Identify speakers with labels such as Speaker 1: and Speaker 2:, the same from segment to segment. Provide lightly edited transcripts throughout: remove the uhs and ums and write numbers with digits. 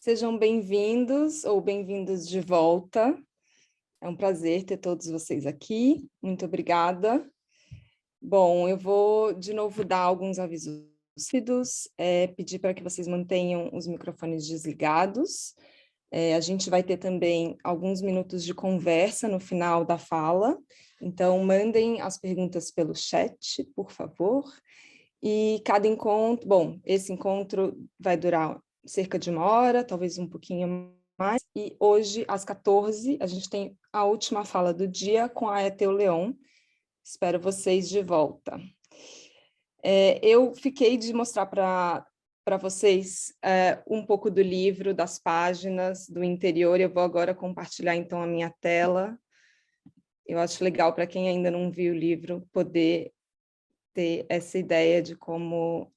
Speaker 1: Sejam bem-vindos ou bem-vindos de volta. É um prazer ter todos vocês aqui. Muito obrigada. Bom, eu vou de novo dar alguns avisos rápidos, pedir para que vocês mantenham os microfones desligados. A gente vai ter também alguns minutos de conversa no final da fala, então mandem as perguntas pelo chat, por favor. E cada encontro, bom, esse encontro vai durar cerca de 1 hora, talvez um pouquinho mais, e hoje, às 14, a gente tem a última fala do dia com a Eteu Leon. Espero vocês de volta. Eu fiquei de mostrar para vocês um pouco do livro, das páginas, do interior. Eu vou agora compartilhar, então, a minha tela. Eu acho legal, para quem ainda não viu o livro, poder ter essa ideia de como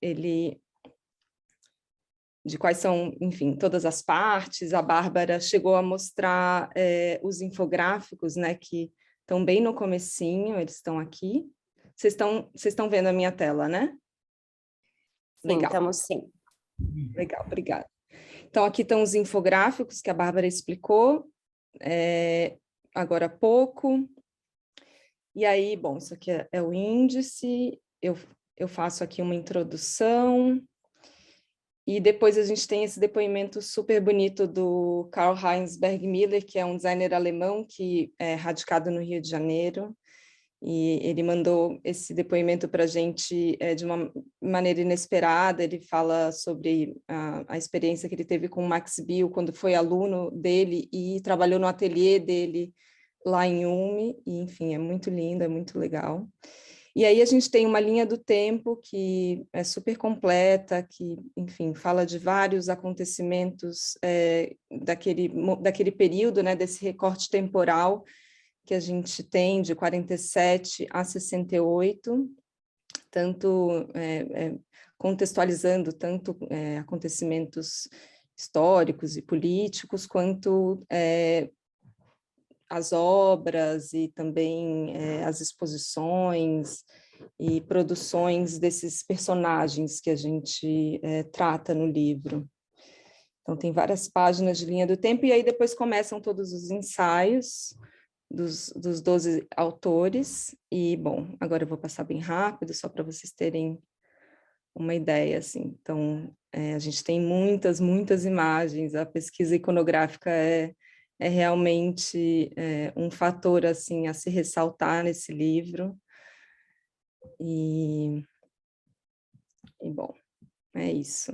Speaker 1: de quais são, enfim, todas as partes. A Bárbara chegou a mostrar os infográficos, né, que estão bem no comecinho, eles estão aqui. Vocês estão vendo a minha tela, né?
Speaker 2: Sim,
Speaker 1: Legal.
Speaker 2: estamos sim.
Speaker 1: Legal, obrigada. Então, aqui estão os infográficos que a Bárbara explicou agora há pouco. E aí, bom, isso aqui é o índice, eu faço aqui uma introdução, e depois a gente tem esse depoimento super bonito do Karl-Heinz Bergmüller, que é um designer alemão que é radicado no Rio de Janeiro, e ele mandou esse depoimento para a gente de uma maneira inesperada. Ele fala sobre a experiência que ele teve com o Max Bill, quando foi aluno dele e trabalhou no ateliê dele lá em Ulm, e enfim, é muito lindo, é muito legal. E aí a gente tem uma linha do tempo que é super completa, que, enfim, fala de vários acontecimentos daquele período, né, desse recorte temporal que a gente tem de 47 a 68, tanto contextualizando tanto acontecimentos históricos e políticos, quanto as obras e também as exposições e produções desses personagens que a gente trata no livro. Então, tem várias páginas de linha do tempo, e aí depois começam todos os ensaios dos 12 autores, e, bom, agora eu vou passar bem rápido, só para vocês terem uma ideia, assim. Então, a gente tem muitas, muitas imagens, a pesquisa iconográfica é realmente um fator, assim, a se ressaltar nesse livro. E bom, é isso.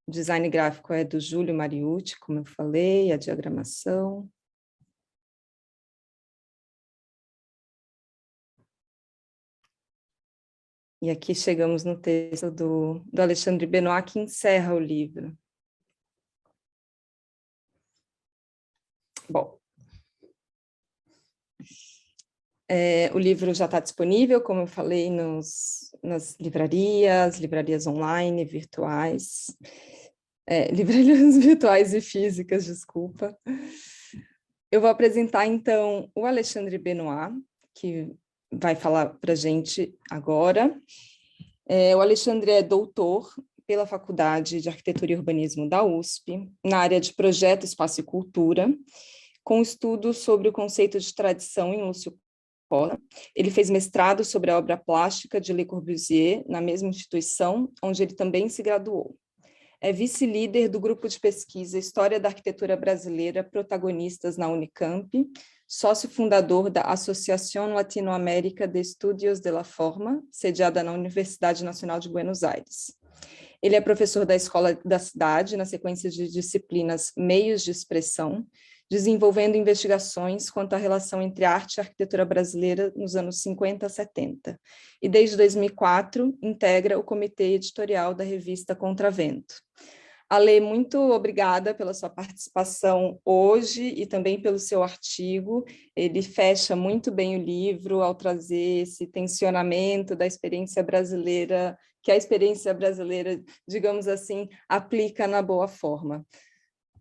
Speaker 1: O design gráfico é do Júlio Mariucci, como eu falei, a diagramação. E aqui chegamos no texto do Alexandre Benoit, que encerra o livro. Bom, o livro já está disponível, como eu falei, nas livrarias online, virtuais, livrarias virtuais e físicas, desculpa. Eu vou apresentar, então, o Alexandre Benoit, que vai falar para a gente agora. O Alexandre é doutor pela Faculdade de Arquitetura e Urbanismo da USP, na área de Projeto, Espaço e Cultura, com estudos sobre o conceito de tradição em Lúcio Costa. Ele fez mestrado sobre a obra plástica de Le Corbusier, na mesma instituição, onde ele também se graduou. É vice-líder do grupo de pesquisa História da Arquitetura Brasileira, protagonistas na Unicamp, sócio fundador da Associação Latinoamérica de Estudios de la Forma, sediada na Universidade Nacional de Buenos Aires. Ele é professor da Escola da Cidade, na sequência de disciplinas Meios de Expressão, desenvolvendo investigações quanto à relação entre arte e arquitetura brasileira nos anos 50 a 70. E desde 2004, integra o comitê editorial da revista Contravento. Ale, muito obrigada pela sua participação hoje e também pelo seu artigo. Ele fecha muito bem o livro ao trazer esse tensionamento da experiência brasileira, que a experiência brasileira, digamos assim, aplica na boa forma.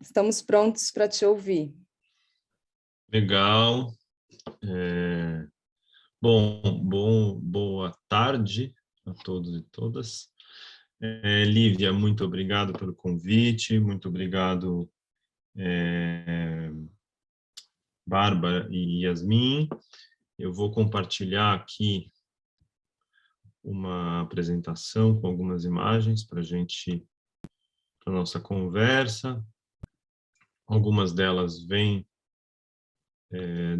Speaker 1: Estamos prontos para te ouvir.
Speaker 3: Legal. Boa tarde a todos e todas. Lívia, muito obrigado pelo convite, muito obrigado, Bárbara e Yasmin. Eu vou compartilhar aqui uma apresentação com algumas imagens para a nossa conversa. Algumas delas vêm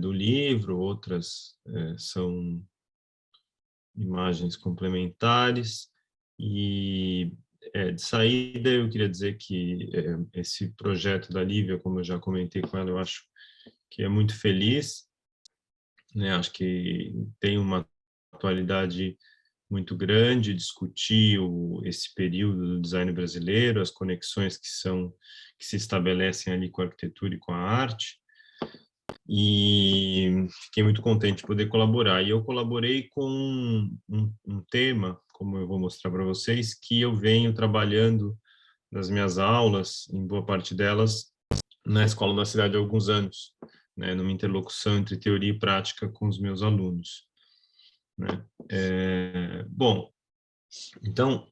Speaker 3: do livro, outras são imagens complementares. E de saída, eu queria dizer que esse projeto da Lívia, como eu já comentei com ela, eu acho que é muito feliz, né? Acho que tem uma atualidade muito grande, discutir esse período do design brasileiro, as conexões que se estabelecem ali com a arquitetura e com a arte, e fiquei muito contente de poder colaborar. E eu colaborei com um tema, como eu vou mostrar para vocês, que eu venho trabalhando nas minhas aulas, em boa parte delas, na Escola da Cidade há alguns anos, né, numa interlocução entre teoria e prática com os meus alunos, né? Bom, então,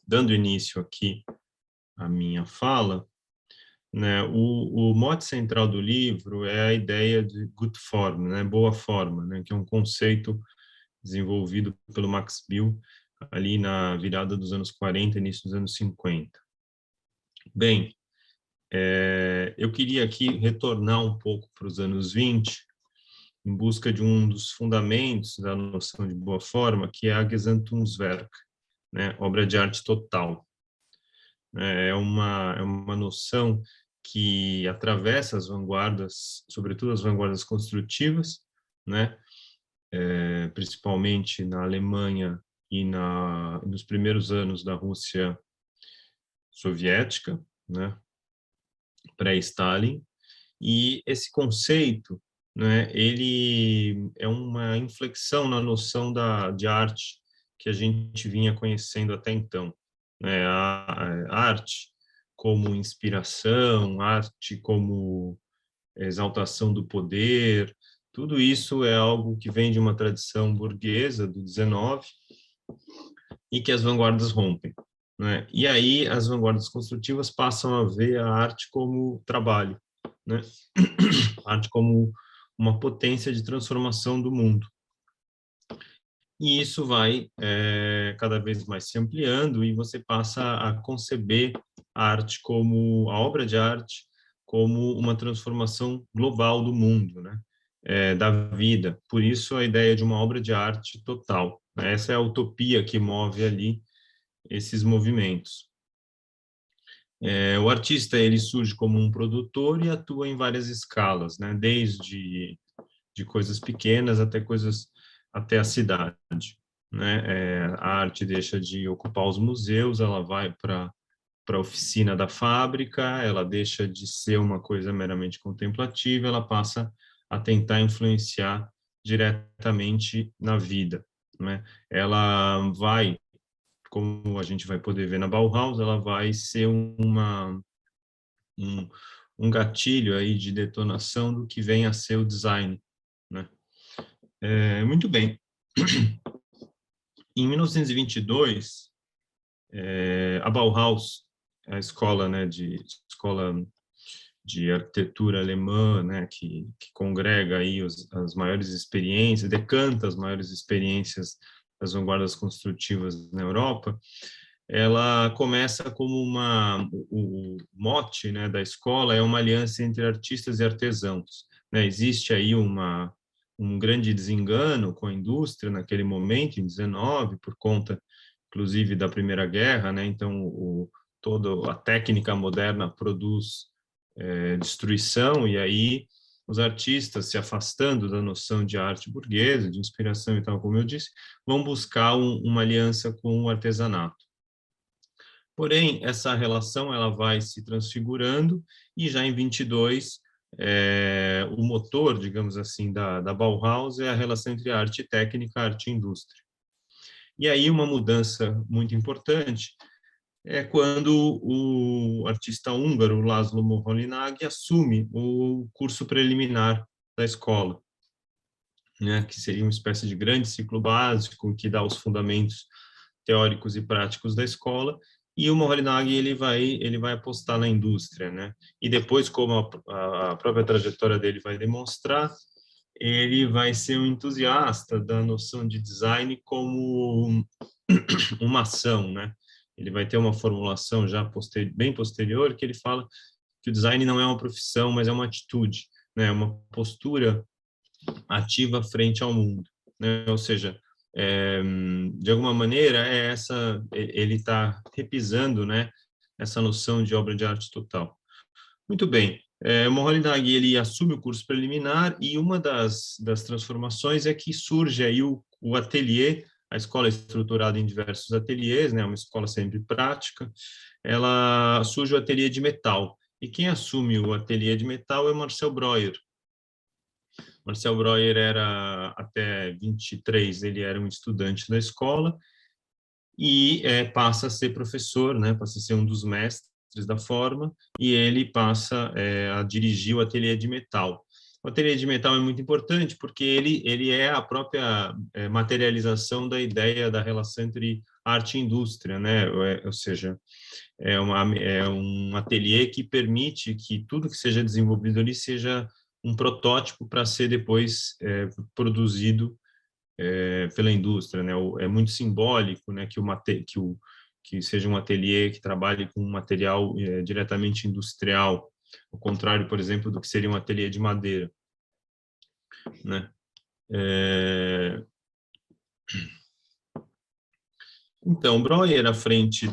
Speaker 3: dando início aqui à minha fala, né, o mote central do livro é a ideia de good form, né, boa forma, né, que é um conceito desenvolvido pelo Max Bill ali na virada dos anos 40 e início dos anos 50. Bem, eu queria aqui retornar um pouco para os anos 20, em busca de um dos fundamentos da noção de boa forma, que é a Gesamtkunstwerk, né, obra de arte total. É uma noção que atravessa as vanguardas, sobretudo as vanguardas construtivas, né, principalmente na Alemanha e nos primeiros anos da Rússia soviética, né, pré-Stalin. E esse conceito, né, ele é uma inflexão na noção de arte que a gente vinha conhecendo até então, né? A arte como inspiração, arte como exaltação do poder, tudo isso é algo que vem de uma tradição burguesa do 19 e que as vanguardas rompem, né? E aí as vanguardas construtivas passam a ver a arte como trabalho, né? A arte como uma potência de transformação do mundo. E isso vai cada vez mais se ampliando e você passa a conceber a arte como a obra de arte como uma transformação global do mundo, né? Da vida. Por isso a ideia de uma obra de arte total, né? Essa é a utopia que move ali esses movimentos. O artista ele surge como um produtor e atua em várias escalas, né? Desde de coisas pequenas até a cidade, né? A arte deixa de ocupar os museus, ela vai para a oficina da fábrica, ela deixa de ser uma coisa meramente contemplativa, ela passa a tentar influenciar diretamente na vida, né? Ela vai, como a gente vai poder ver na Bauhaus, ela vai ser um gatilho aí de detonação do que vem a ser o design, né? Muito bem. Em 1922, a Bauhaus, a escola, né, escola de arquitetura alemã, né, que congrega aí as maiores experiências, decanta as maiores experiências das vanguardas construtivas na Europa, ela começa como o mote, né, da escola é uma aliança entre artistas e artesãos, né? Existe aí um grande desengano com a indústria naquele momento, em 19, por conta, inclusive, da Primeira Guerra, né? Então, toda a técnica moderna produz destruição, e aí os artistas, se afastando da noção de arte burguesa, de inspiração e tal, como eu disse, vão buscar uma aliança com o artesanato. Porém, essa relação ela vai se transfigurando e já em 22, o motor, digamos assim, da Bauhaus é a relação entre arte técnica, arte e indústria. E aí uma mudança muito importante é quando o artista húngaro Laszlo Moholy-Nagy assume o curso preliminar da escola, né, que seria uma espécie de grande ciclo básico que dá os fundamentos teóricos e práticos da escola, e o Moholy-Nagy ele vai apostar na indústria, né? E depois, como a própria trajetória dele vai demonstrar, ele vai ser um entusiasta da noção de design como uma ação, né? Ele vai ter uma formulação já bem posterior que ele fala que o design não é uma profissão, mas é uma atitude, né? Uma postura ativa frente ao mundo, né? Ou seja, de alguma maneira ele está repisando, né? Essa noção de obra de arte total. Muito bem. O Moholy-Nagy ele assume o curso preliminar e uma das transformações é que surge aí o ateliê. A escola é estruturada em diversos ateliês, né? Uma escola sempre prática. Ela surge o ateliê de metal. E quem assume o ateliê de metal é Marcel Breuer. Marcel Breuer era, até 23, ele era um estudante da escola e passa a ser professor, né? Passa a ser um dos mestres da forma, e ele passa a dirigir o ateliê de metal. O ateliê de metal é muito importante porque ele é a própria materialização da ideia da relação entre arte e indústria, né? Ou seja, é um ateliê que permite que tudo que seja desenvolvido ali seja um protótipo para ser depois produzido pela indústria, né? É muito simbólico, né, que seja um ateliê que trabalhe com um material diretamente industrial, ao contrário, por exemplo, do que seria um ateliê de madeira, né? Então, Breuer, à frente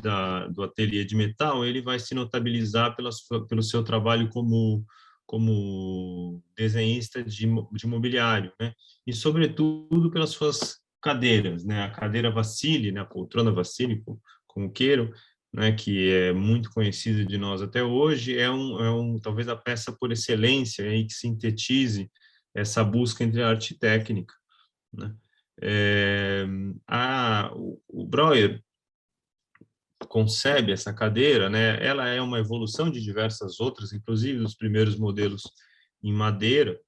Speaker 3: do ateliê de metal, ele vai se notabilizar pelo seu trabalho como desenhista de mobiliário, né? E, sobretudo, pelas suas cadeiras, né? A cadeira Vassili, né? A poltrona Vassili, como queiram, né? Que é muito conhecida de nós até hoje, talvez a peça por excelência aí que sintetize essa busca entre arte e técnica, né? O Breuer concebe essa cadeira, né? Ela é uma evolução de diversas outras, inclusive dos primeiros modelos em madeira.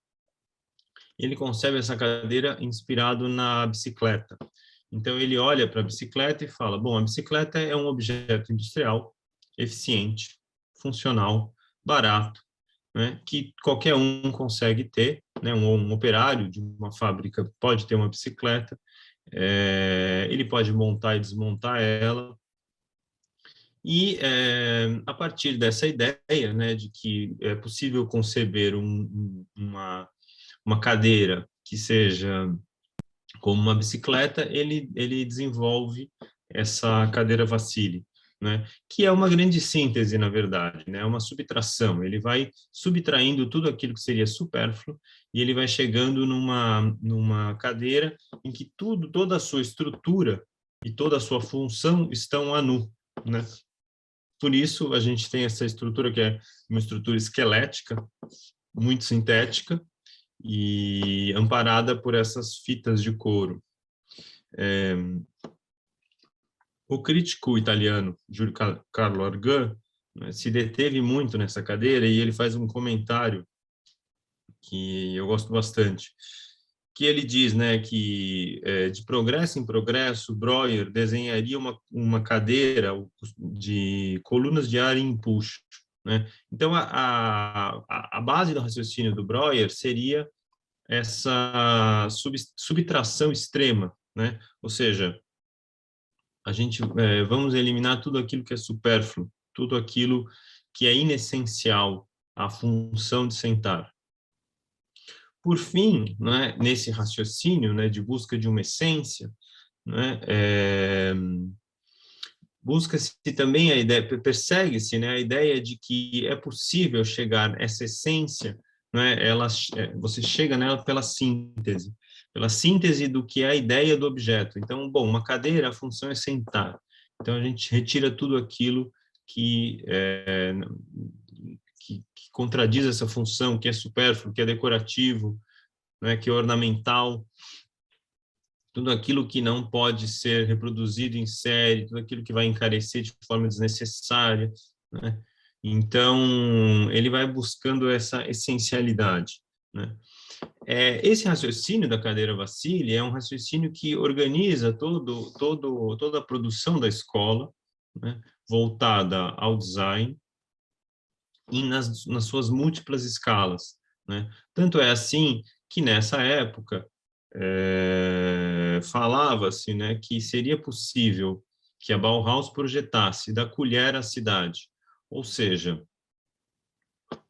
Speaker 3: Ele concebe essa cadeira inspirado na bicicleta. Então ele olha para a bicicleta e fala: bom, a bicicleta é um objeto industrial, eficiente, funcional, barato, né? Que qualquer um consegue ter, né? Um operário de uma fábrica pode ter uma bicicleta. Ele pode montar e desmontar ela, e a partir dessa ideia, né, de que é possível conceber uma cadeira que seja como uma bicicleta, ele desenvolve essa cadeira Vassili, né, que é uma grande síntese, na verdade, né, uma subtração. Ele vai subtraindo tudo aquilo que seria supérfluo e ele vai chegando numa cadeira em que toda a sua estrutura e toda a sua função estão a nu, né? Por isso, a gente tem essa estrutura que é uma estrutura esquelética, muito sintética e amparada por essas fitas de couro. O crítico italiano Giulio Carlo Argan, né, se deteve muito nessa cadeira e ele faz um comentário que eu gosto bastante, que ele diz, né, que de progresso em progresso, Breuer desenharia uma cadeira de colunas de ar em empuxo, né? Então, a base do raciocínio do Breuer seria essa subtração extrema, né? Ou seja, a gente vamos eliminar tudo aquilo que é supérfluo, tudo aquilo que é inessencial à função de sentar. Por fim, né, nesse raciocínio, né, de busca de uma essência, né, busca-se também a ideia, persegue-se, né, a ideia de que é possível chegar a essa essência, né, você chega nela pela síntese do que é a ideia do objeto. Então, bom, uma cadeira, a função é sentar. Então, a gente retira tudo aquilo que contradiz essa função, que é supérfluo, que é decorativo, né, que é ornamental, tudo aquilo que não pode ser reproduzido em série, tudo aquilo que vai encarecer de forma desnecessária, né? Então, ele vai buscando essa essencialidade, né? Esse raciocínio da cadeira Vassili é um raciocínio que organiza toda a produção da escola, né, voltada ao design e nas suas múltiplas escalas, né? Tanto é assim que nessa época falava-se, né, que seria possível que a Bauhaus projetasse da colher à cidade, ou seja,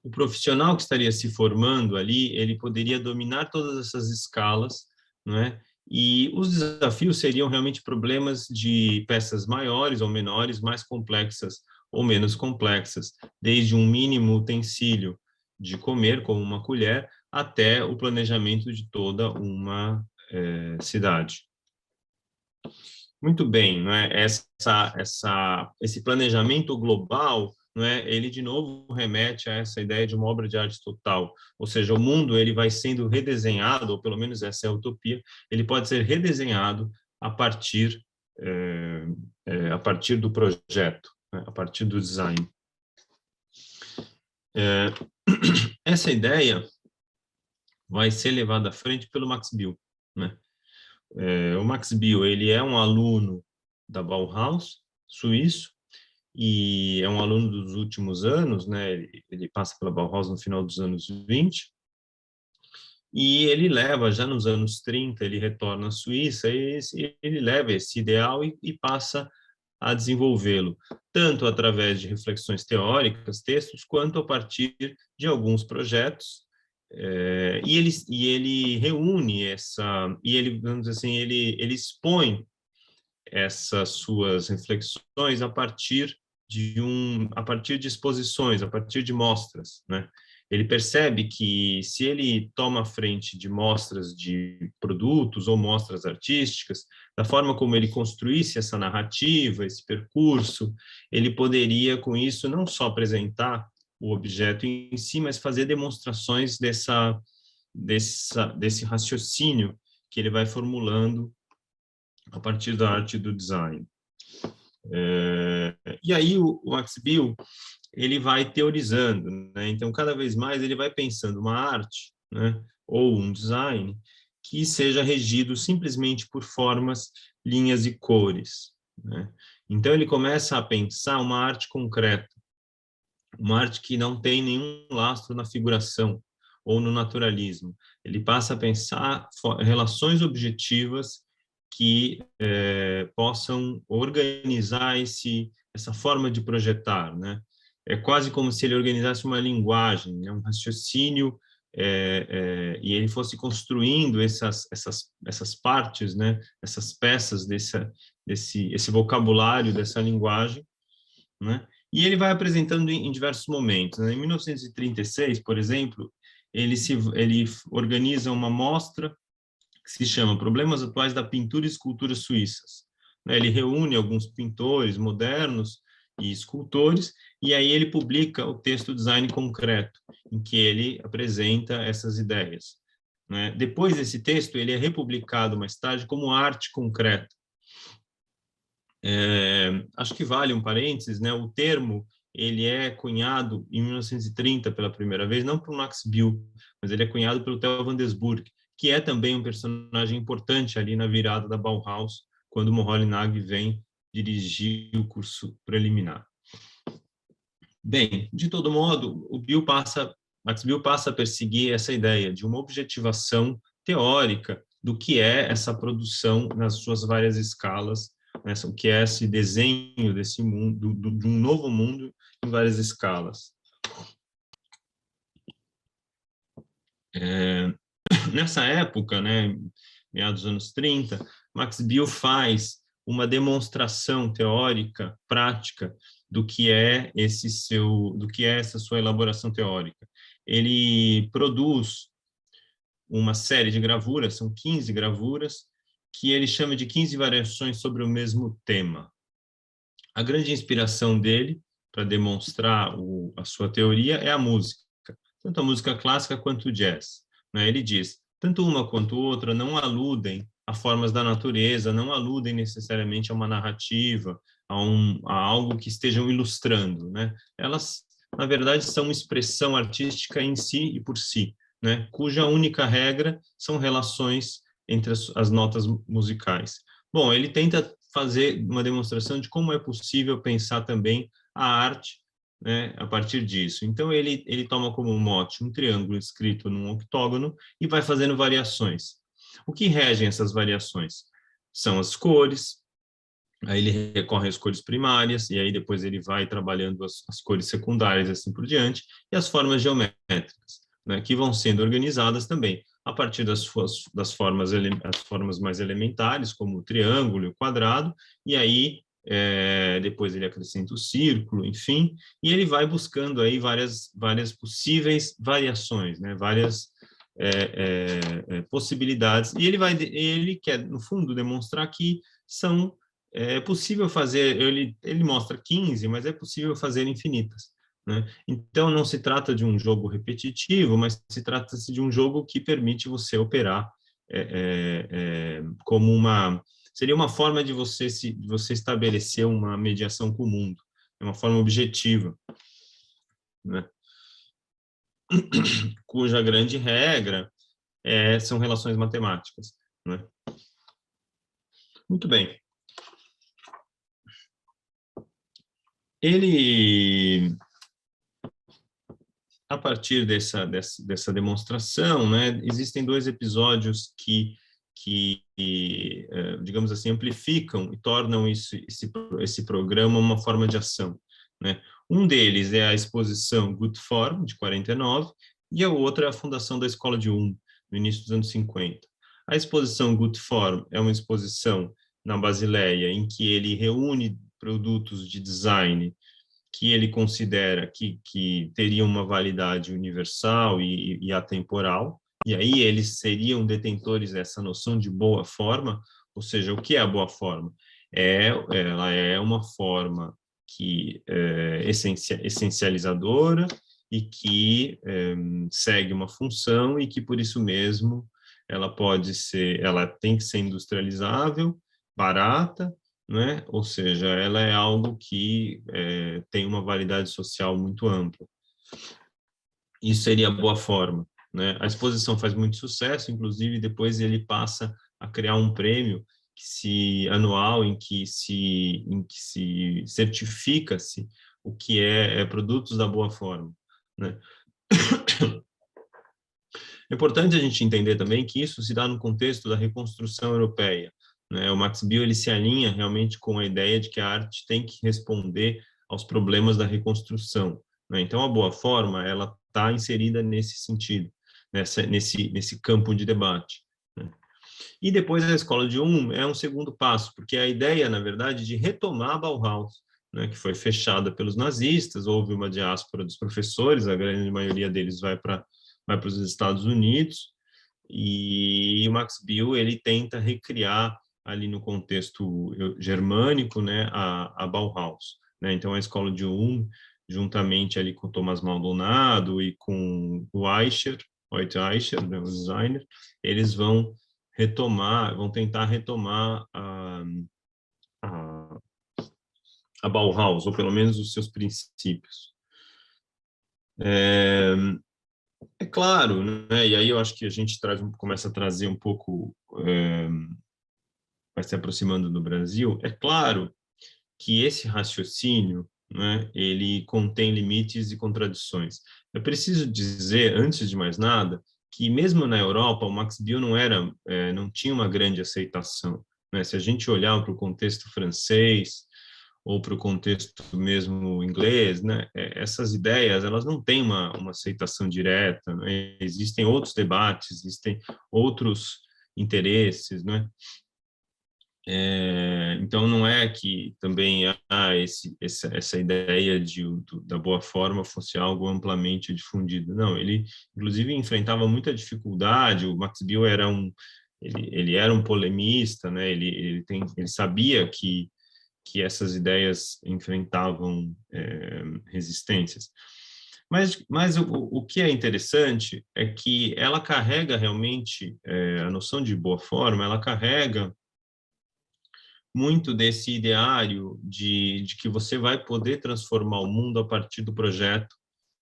Speaker 3: o profissional que estaria se formando ali, ele poderia dominar todas essas escalas, não é? E os desafios seriam realmente problemas de peças maiores ou menores, mais complexas ou menos complexas, desde um mínimo utensílio de comer, como uma colher, até o planejamento de toda uma cidade. Muito bem, não é? Esse planejamento global, não é? Ele de novo remete a essa ideia de uma obra de arte total, ou seja, o mundo ele vai sendo redesenhado, ou pelo menos essa é a utopia, ele pode ser redesenhado a partir a partir do projeto, né? A partir do design. Essa ideia vai ser levada à frente pelo Max Bill, né? O Max Bill, ele é um aluno da Bauhaus, suíço, e é um aluno dos últimos anos, né? Ele passa pela Bauhaus no final dos anos 20, e ele leva, já nos anos 30, ele retorna à Suíça, e ele leva esse ideal e passa a desenvolvê-lo, tanto através de reflexões teóricas, textos, quanto a partir de alguns projetos, e ele reúne vamos dizer assim, ele expõe essas suas reflexões a partir de exposições, a partir de mostras, né? Ele percebe que se ele toma a frente de mostras de produtos ou mostras artísticas, da forma como ele construísse essa narrativa, esse percurso, ele poderia, com isso, não só apresentar o objeto em si, mas fazer demonstrações desse raciocínio que ele vai formulando a partir da arte do design. E aí o Max Bill, ele vai teorizando, né? Então, cada vez mais ele vai pensando uma arte, né, ou um design que seja regido simplesmente por formas, linhas e cores, né? Então, ele começa a pensar uma arte concreta, uma arte que não tem nenhum lastro na figuração ou no naturalismo. Ele passa a pensar relações objetivas que possam organizar essa forma de projetar, né? É quase como se ele organizasse uma linguagem, né? Um raciocínio, e ele fosse construindo essas partes, né? Essas peças esse vocabulário dessa linguagem, né? E ele vai apresentando em diversos momentos, né? Em 1936, por exemplo, ele organiza uma mostra que se chama Problemas Atuais da Pintura e Escultura Suíças, né? Ele reúne alguns pintores modernos e escultores, e aí ele publica o texto Design Concreto, em que ele apresenta essas ideias, né? Depois desse texto, ele é republicado mais tarde como Arte Concreta. Acho que vale um parênteses, né? O termo ele é cunhado em 1930 pela primeira vez, não por Max Bill, mas ele é cunhado pelo Theo van Desburg, que é também um personagem importante ali na virada da Bauhaus, quando o Moholy-Nagy vem dirigir o curso preliminar. Bem, de todo modo, Max Bill passa a perseguir essa ideia de uma objetivação teórica do que é essa produção nas suas várias escalas, né, o que é esse desenho desse mundo, de um novo mundo em várias escalas. Nessa época, né, meados dos anos 30, Max Bill faz uma demonstração teórica, prática, do que é essa sua elaboração teórica. Ele produz uma série de gravuras, são 15 gravuras, que ele chama de 15 variações sobre o mesmo tema. A grande inspiração dele para demonstrar a sua teoria é a música, tanto a música clássica quanto o jazz, né? Ele diz, tanto uma quanto outra não aludem a formas da natureza, não aludem necessariamente a uma narrativa, a algo que estejam ilustrando, né? Elas, na verdade, são uma expressão artística em si e por si, né, cuja única regra são relações entre as notas musicais. Bom, ele tenta fazer uma demonstração de como é possível pensar também a arte, né, a partir disso. Então, ele toma como mote um triângulo escrito num octógono e vai fazendo variações. O que regem essas variações? São as cores, aí ele recorre às cores primárias, e aí depois ele vai trabalhando as cores secundárias, assim por diante, e as formas geométricas, né, que vão sendo organizadas também a partir das formas, as formas mais elementares, como o triângulo e o quadrado, e aí depois ele acrescenta o círculo, enfim, e ele vai buscando aí várias possíveis variações, né, várias possibilidades, e ele quer, no fundo, demonstrar que é possível fazer, ele mostra 15, mas é possível fazer infinitas, né? Então, não se trata de um jogo repetitivo, mas se trata-se de um jogo que permite você operar como seria uma forma de você estabelecer uma mediação com o mundo, é uma forma objetiva, né? Cuja grande regra são relações matemáticas, né? Muito bem. Ele, a partir dessa demonstração, né, existem 2 episódios que digamos assim, amplificam e tornam esse programa uma forma de ação, né? Um deles é a exposição Good Form, de 49, e a outra é a fundação da Escola de Ulm, no início dos anos 50. A exposição Good Form é uma exposição na Basileia, em que ele reúne produtos de design que ele considera que teriam uma validade universal e atemporal, e aí eles seriam detentores dessa noção de boa forma, ou seja, o que é a boa forma? Ela é uma forma que essencializadora e que segue uma função e que, por isso mesmo, ela tem que ser industrializável, barata, né? Ou seja, ela é algo que tem uma validade social muito ampla. Isso seria a boa forma, né? A exposição faz muito sucesso, inclusive depois ele passa a criar um prêmio anual em que se certifica-se o que é produtos da boa forma, né? É importante a gente entender também que isso se dá no contexto da reconstrução europeia, né? O Max Bill ele se alinha realmente com a ideia de que a arte tem que responder aos problemas da reconstrução, né? Então, a boa forma ela está inserida nesse sentido, nesse campo de debate, né? E depois a escola de Ulm é um segundo passo, porque a ideia, na verdade, de retomar a Bauhaus, né, que foi fechada pelos nazistas, houve uma diáspora dos professores, a grande maioria deles vai para os Estados Unidos, e o Max Bill ele tenta recriar ali no contexto germânico, né, a Bauhaus, né? Então a escola de Ulm, juntamente ali com Thomas Maldonado e com o Hoyt Eicher, né, o designer, eles vão tentar retomar a, a Bauhaus, ou pelo menos os seus princípios. É claro, né? E aí eu acho que a gente começa a trazer um pouco, vai se aproximando do Brasil. É claro que esse raciocínio, né, ele contém limites e contradições. Eu preciso dizer, antes de mais nada, que mesmo na Europa o Max Bill não tinha uma grande aceitação, né? Se a gente olhar para o contexto francês ou para o contexto mesmo inglês, né? Essas ideias elas não têm uma aceitação direta, né? Existem outros debates, existem outros interesses, né? Então não é que também essa ideia da boa forma fosse algo amplamente difundido. Não, ele inclusive enfrentava muita dificuldade. O Max Bill ele era um polemista, né? Ele sabia que essas ideias enfrentavam resistências. Mas o que é interessante é que ela carrega realmente, a noção de boa forma, ela carrega muito desse ideário de que você vai poder transformar o mundo a partir do projeto,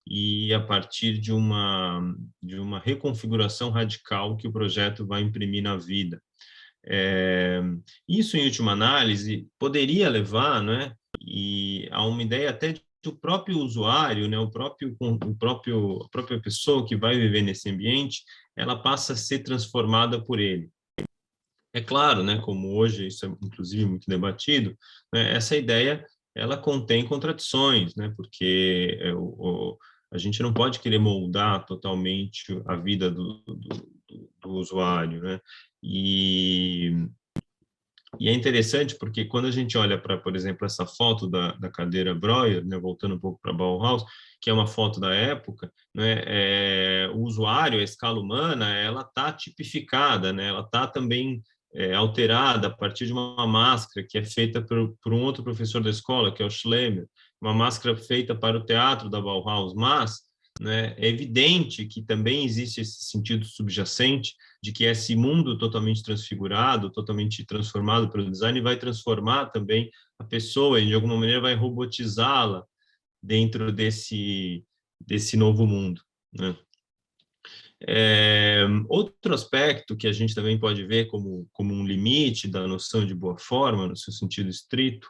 Speaker 3: e a partir de uma reconfiguração radical que o projeto vai imprimir na vida. Isso, em última análise, poderia levar, né, a uma ideia até de o próprio usuário, né, a própria pessoa que vai viver nesse ambiente, ela passa a ser transformada por ele. É claro, né, como hoje isso é inclusive muito debatido, né, essa ideia ela contém contradições, né, porque a gente não pode querer moldar totalmente a vida do usuário, né, e é interessante porque quando a gente olha para, por exemplo, essa foto da cadeira Breuer, né, voltando um pouco para Bauhaus, que é uma foto da época, né, o usuário, a escala humana, ela está tipificada, né, ela está também alterada a partir de uma máscara que é feita por um outro professor da escola, que é o Schlemmer, uma máscara feita para o teatro da Bauhaus, mas, né, é evidente que também existe esse sentido subjacente de que esse mundo totalmente transfigurado, totalmente transformado pelo design, vai transformar também a pessoa e, de alguma maneira, vai robotizá-la dentro desse novo mundo, né? Outro aspecto que a gente também pode ver como um limite da noção de boa forma, no seu sentido estrito,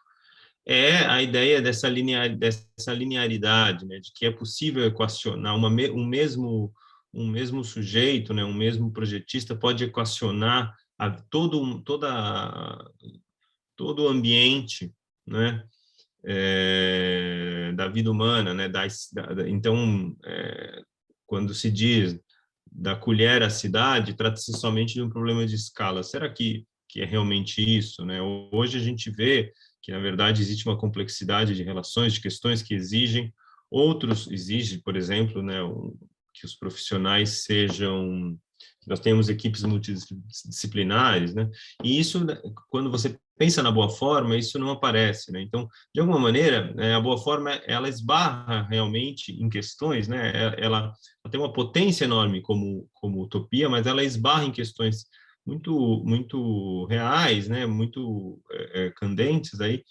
Speaker 3: é a ideia dessa linearidade, né, de que é possível equacionar um mesmo sujeito, né, um mesmo projetista pode equacionar todo o ambiente, né, da vida humana, né, então, quando se diz da colher à cidade, trata-se somente de um problema de escala. Será que é realmente isso, né? Hoje a gente vê que, na verdade, existe uma complexidade de relações, de questões que exigem por exemplo, né, que os profissionais sejam... Nós temos equipes multidisciplinares, né? E isso, quando você pensa na boa forma, isso não aparece, né? Então, de alguma maneira, a boa forma, ela esbarra realmente em questões, né? Ela tem uma potência enorme como utopia, mas ela esbarra em questões muito reais, né? Muito candentes aí,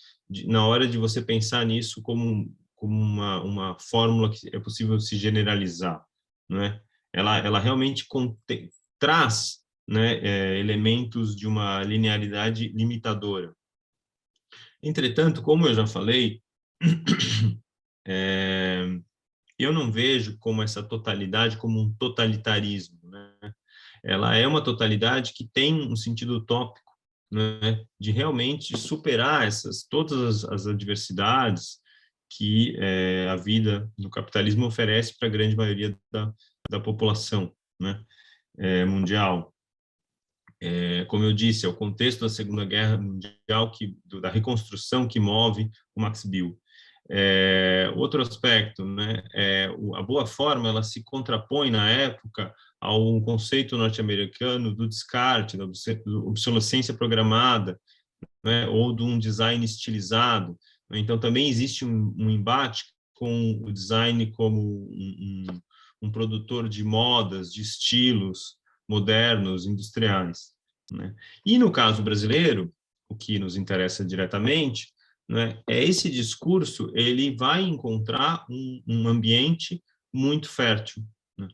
Speaker 3: na hora de você pensar nisso como uma fórmula que é possível se generalizar, né? Ela realmente traz, né, elementos de uma linearidade limitadora. Entretanto, como eu já falei, eu não vejo como essa totalidade como um totalitarismo, né? Ela é uma totalidade que tem um sentido utópico, né, de realmente superar todas as adversidades que a vida no capitalismo oferece para a grande maioria da população, né, mundial. Como eu disse, é o contexto da Segunda Guerra Mundial, da reconstrução, que move o Max Bill. Outro aspecto, né, a boa forma, ela se contrapõe na época ao conceito norte-americano do descarte, da obsolescência programada, né, ou de um design estilizado. Então, também existe um embate com o design como um produtor de modas, de estilos modernos, industriais, né? E no caso brasileiro, o que nos interessa diretamente, né, esse discurso, ele vai encontrar um ambiente muito fértil, né?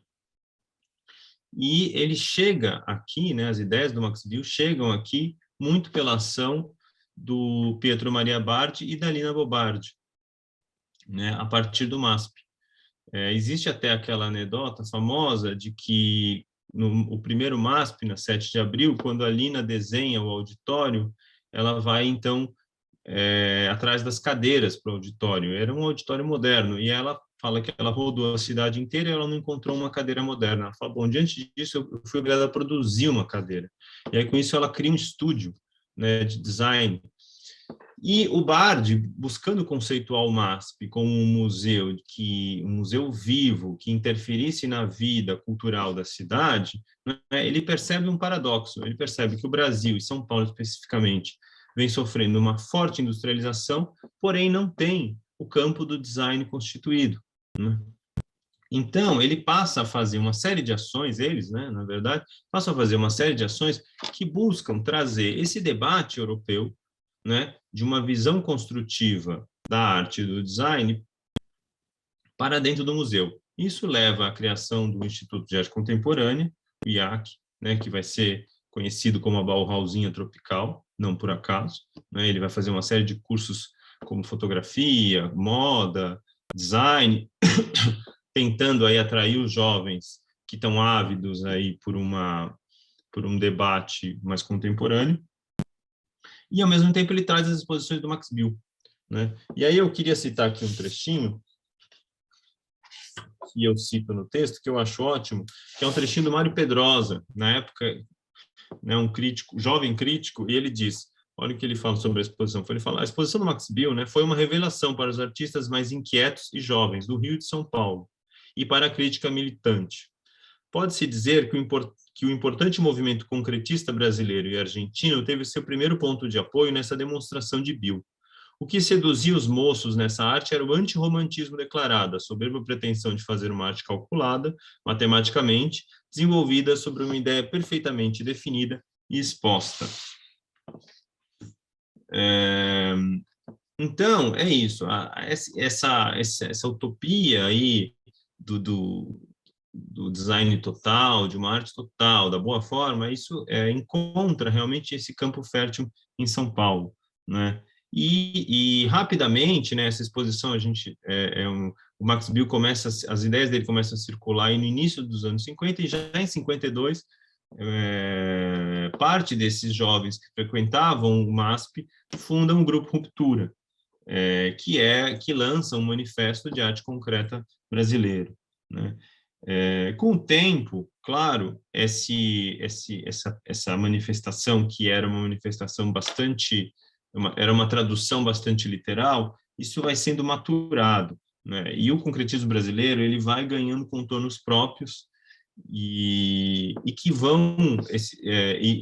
Speaker 3: E ele chega aqui, né, as ideias do Max Bill chegam aqui muito pela ação do Pietro Maria Bardi e da Lina Bobardi, né, a partir do MASP. Existe até aquela anedota famosa de que o primeiro MASP, na 7 de abril, quando a Lina desenha o auditório, ela vai, então, atrás das cadeiras para o auditório. Era um auditório moderno, e ela fala que ela rodou a cidade inteira e ela não encontrou uma cadeira moderna. Ela fala, bom, diante disso, eu fui obrigada a produzir uma cadeira. E aí, com isso, ela cria um estúdio, né, de design. E o Bardi, buscando conceituar o MASP como um museu vivo, que interferisse na vida cultural da cidade, né, ele percebe um paradoxo. Ele percebe que o Brasil, e São Paulo especificamente, vem sofrendo uma forte industrialização, porém não tem o campo do design constituído, né? Então, ele passa a fazer uma série de ações, né, na verdade, passam a fazer uma série de ações que buscam trazer esse debate europeu, né, de uma visão construtiva da arte e do design para dentro do museu. Isso leva à criação do Instituto de Arte Contemporânea, o IAC, né, que vai ser conhecido como a Bauhausinha Tropical, não por acaso, né? Ele vai fazer uma série de cursos como fotografia, moda, design, tentando aí atrair os jovens que estão ávidos aí por um debate mais contemporâneo. E, ao mesmo tempo, ele traz as exposições do Max Bill, né? E aí eu queria citar aqui um trechinho, que eu cito no texto, que eu acho ótimo, que é um trechinho do Mário Pedrosa, na época, né, um crítico, jovem crítico, e ele diz, olha o que ele fala sobre a exposição. Ele fala, a exposição do Max Bill, né, foi uma revelação para os artistas mais inquietos e jovens do Rio e de São Paulo, e para a crítica militante. Pode-se dizer que o importante movimento concretista brasileiro e argentino teve seu primeiro ponto de apoio nessa demonstração de Bill. O que seduzia os moços nessa arte era o antirromantismo declarado, a soberba pretensão de fazer uma arte calculada, matematicamente, desenvolvida sobre uma ideia perfeitamente definida e exposta. Então, é isso. Essa utopia aí do design total, de uma arte total, da boa forma, isso encontra realmente esse campo fértil em São Paulo, né? E rapidamente, né, essa exposição, o Max Bill as ideias dele começam a circular aí no início dos anos 50, e já em 52, parte desses jovens que frequentavam o MASP fundam o Grupo Ruptura, que lança um manifesto de arte concreta brasileiro, né? Com o tempo, claro, essa manifestação, que era uma manifestação era uma tradução bastante literal, isso vai sendo maturado, né? E o concretismo brasileiro, ele vai ganhando contornos próprios e que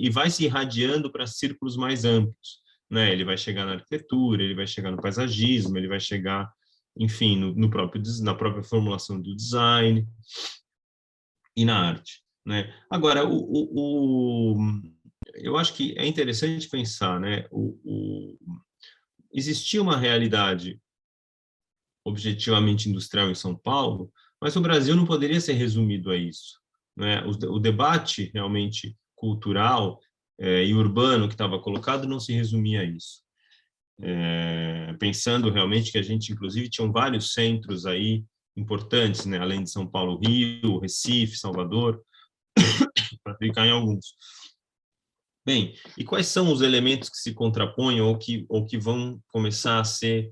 Speaker 3: vai se irradiando para círculos mais amplos, né? Ele vai chegar na arquitetura, ele vai chegar no paisagismo, ele vai chegar, enfim, na própria formulação do design e na arte, né? Agora, eu acho que é interessante pensar, né? Existia uma realidade objetivamente industrial em São Paulo, mas o Brasil não poderia ser resumido a isso, né? O debate realmente cultural e urbano que estava colocado não se resumia a isso. Pensando realmente que a gente, inclusive, tinha vários centros aí importantes, né? Além de São Paulo, Rio, Recife, Salvador, para ficar em alguns. Bem, e quais são os elementos que se contrapõem ou que vão começar a ser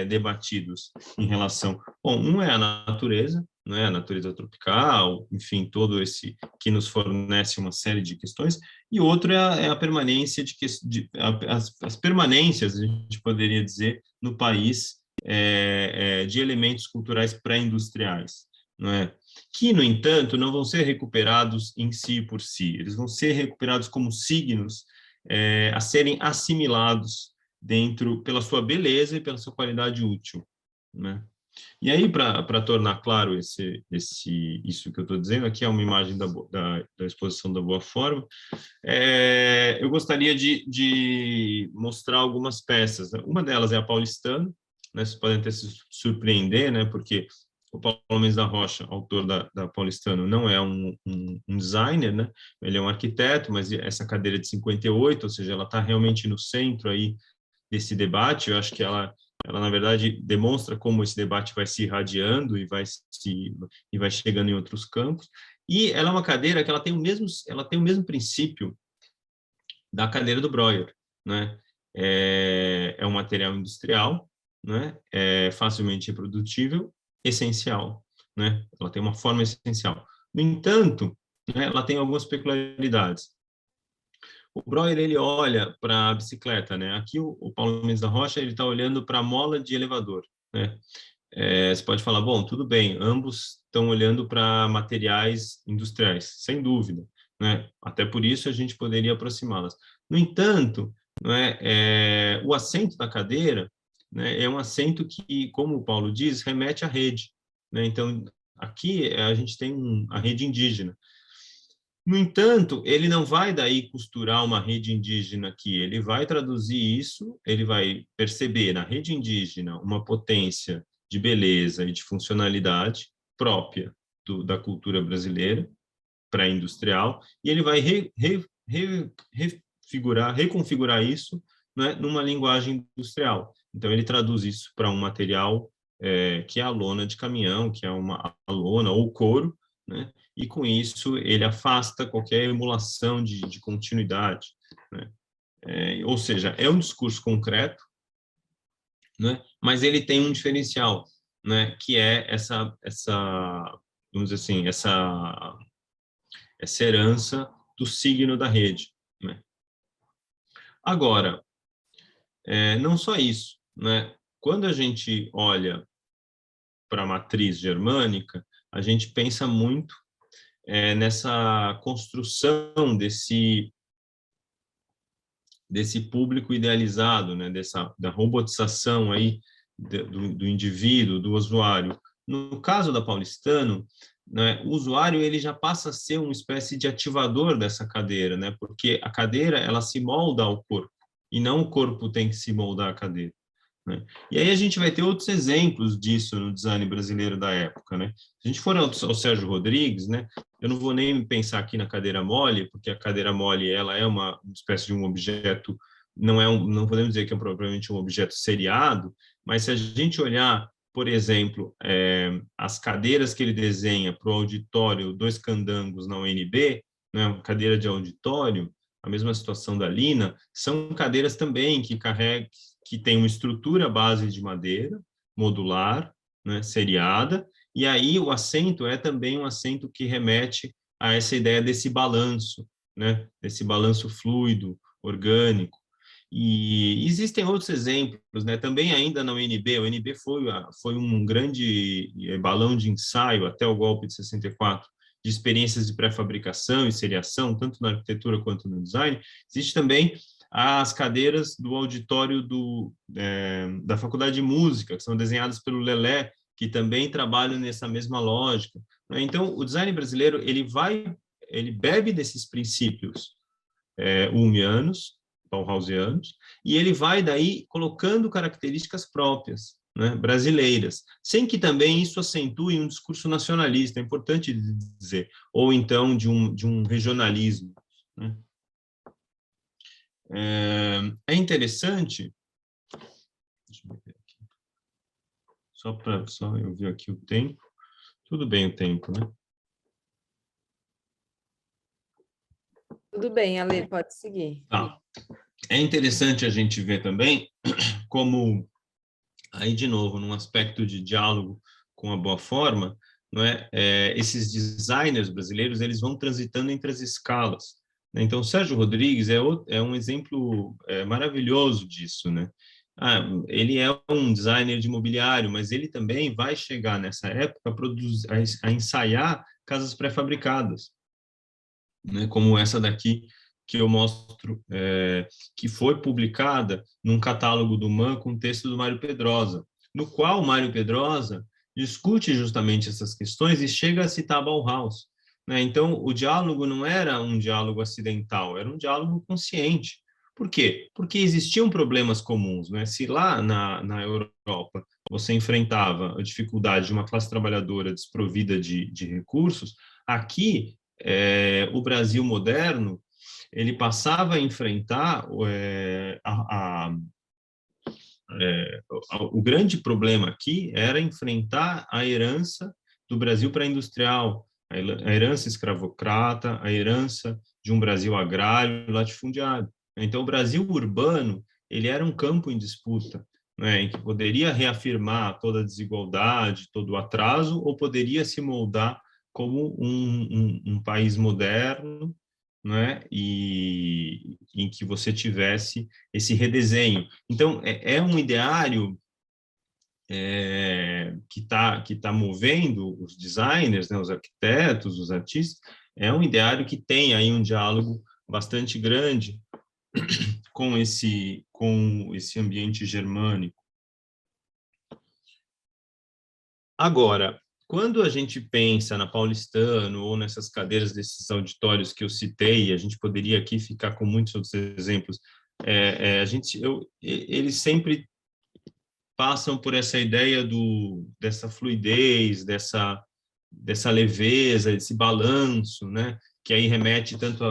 Speaker 3: debatidos em relação? Bom, um é a natureza, né? A natureza tropical, enfim, todo esse que nos fornece uma série de questões, e outro é a permanência as permanências, a gente poderia dizer, no país de elementos culturais pré-industriais, não é? Que, no entanto, não vão ser recuperados em si por si, eles vão ser recuperados como signos a serem assimilados pela sua beleza e pela sua qualidade útil, né? E aí, para tornar claro isso que eu estou dizendo, aqui é uma imagem da exposição da Boa Forma, eu gostaria de mostrar algumas peças, né? Uma delas é a Paulistana, né? Vocês podem até se surpreender, né? Porque o Paulo Mendes da Rocha, autor da Paulistana, não é um designer, né? Ele é um arquiteto, mas essa cadeira é de 58, ou seja, ela está realmente no centro aí desse debate. Eu acho que ela na verdade, demonstra como esse debate vai se irradiando e vai chegando em outros campos. E ela é uma cadeira que ela tem o mesmo princípio da cadeira do Breuer, né? É um material industrial, né? É facilmente reprodutível, essencial, né? Ela tem uma forma essencial. No entanto, né, ela tem algumas peculiaridades. O Breuer, ele olha para a bicicleta, né? Aqui o Paulo Mendes da Rocha, ele está olhando para a mola de elevador, né? Você pode falar, bom, tudo bem, ambos estão olhando para materiais industriais, sem dúvida, né? Até por isso a gente poderia aproximá-las. No entanto, né, o assento da cadeira, né, é um assento que, como o Paulo diz, remete à rede, né? Então, aqui a gente tem a rede indígena. No entanto, ele não vai daí costurar uma rede indígena aqui, ele vai traduzir isso, ele vai perceber na rede indígena uma potência de beleza e de funcionalidade própria da cultura brasileira, pré-industrial, e ele vai reconfigurar isso, né, numa linguagem industrial. Então, ele traduz isso para um material que é a lona de caminhão, que é a lona ou couro, né, e com isso ele afasta qualquer emulação de continuidade, né? Ou seja, é um discurso concreto, né, mas ele tem um diferencial, né, que é vamos dizer assim, essa herança do signo da rede, né? Agora, não só isso, né? Quando a gente olha para a matriz germânica, a gente pensa muito nessa construção desse público idealizado, né? Da robotização aí do indivíduo, do usuário. No caso da Paulistano, né, o usuário ele já passa a ser uma espécie de ativador dessa cadeira, né? Porque a cadeira ela se molda ao corpo e não o corpo tem que se moldar à cadeira, né? E aí a gente vai ter outros exemplos disso no design brasileiro da época, né? Se a gente for ao Sérgio Rodrigues, né? Eu não vou nem pensar aqui na cadeira mole, porque a cadeira mole ela é uma espécie de um objeto, não podemos dizer que é propriamente um objeto seriado, mas se a gente olhar, por exemplo, as cadeiras que ele desenha para o auditório Dois Candangos na UNB, né? Uma cadeira de auditório, a mesma situação da Lina, são cadeiras também que tem uma estrutura base de madeira, modular, né, seriada, e aí o assento é também um assento que remete a essa ideia desse balanço, né, desse balanço fluido, orgânico. E existem outros exemplos, né, também ainda na UNB. A UNB foi um grande balão de ensaio até o golpe de 64, de experiências de pré-fabricação e seriação, tanto na arquitetura quanto no design. Existe também as cadeiras do auditório da Faculdade de Música, que são desenhadas pelo Lelé, que também trabalham nessa mesma lógica, né? Então, o design brasileiro ele bebe desses princípios ulmianos, bauhausianos, e ele vai daí colocando características próprias, né, brasileiras, sem que também isso acentue um discurso nacionalista, é importante dizer, ou então de um regionalismo, né? É interessante, deixa eu ver aqui, só eu ver aqui o tempo, tudo bem o tempo, né?
Speaker 1: Tudo bem, Ale, pode seguir.
Speaker 3: Tá. É interessante a gente ver também como, aí de novo, num aspecto de diálogo com a boa forma, não é? Esses designers brasileiros eles vão transitando entre as escalas, né? Então, Sérgio Rodrigues é um exemplo maravilhoso disso, né? Ele é um designer de mobiliário, mas ele também vai chegar nessa época a ensaiar casas pré-fabricadas, né? Como essa daqui que eu mostro, que foi publicada num catálogo do MAN com texto do Mário Pedrosa, no qual o Mário Pedrosa discute justamente essas questões e chega a citar Bauhaus, né? Então, o diálogo não era um diálogo acidental, era um diálogo consciente. Por quê? Porque existiam problemas comuns, né? Se lá na Europa você enfrentava a dificuldade de uma classe trabalhadora desprovida de recursos, aqui, o Brasil moderno, ele passava a enfrentar o grande problema aqui era enfrentar a herança do Brasil pré-industrial, a herança escravocrata, a herança de um Brasil agrário latifundiário. Então, o Brasil urbano, ele era um campo em disputa, né, em que poderia reafirmar toda a desigualdade, todo o atraso, ou poderia se moldar como um país moderno, né, e em que você tivesse esse redesenho. Então, é um ideário que tá movendo os designers, né, os arquitetos, os artistas, é um ideário que tem aí um diálogo bastante grande com esse ambiente germânico. Agora, quando a gente pensa na Paulistano ou nessas cadeiras desses auditórios que eu citei, a gente poderia aqui ficar com muitos outros exemplos, eles sempre passam por essa ideia dessa fluidez, dessa leveza, desse balanço, né? Que aí remete tanto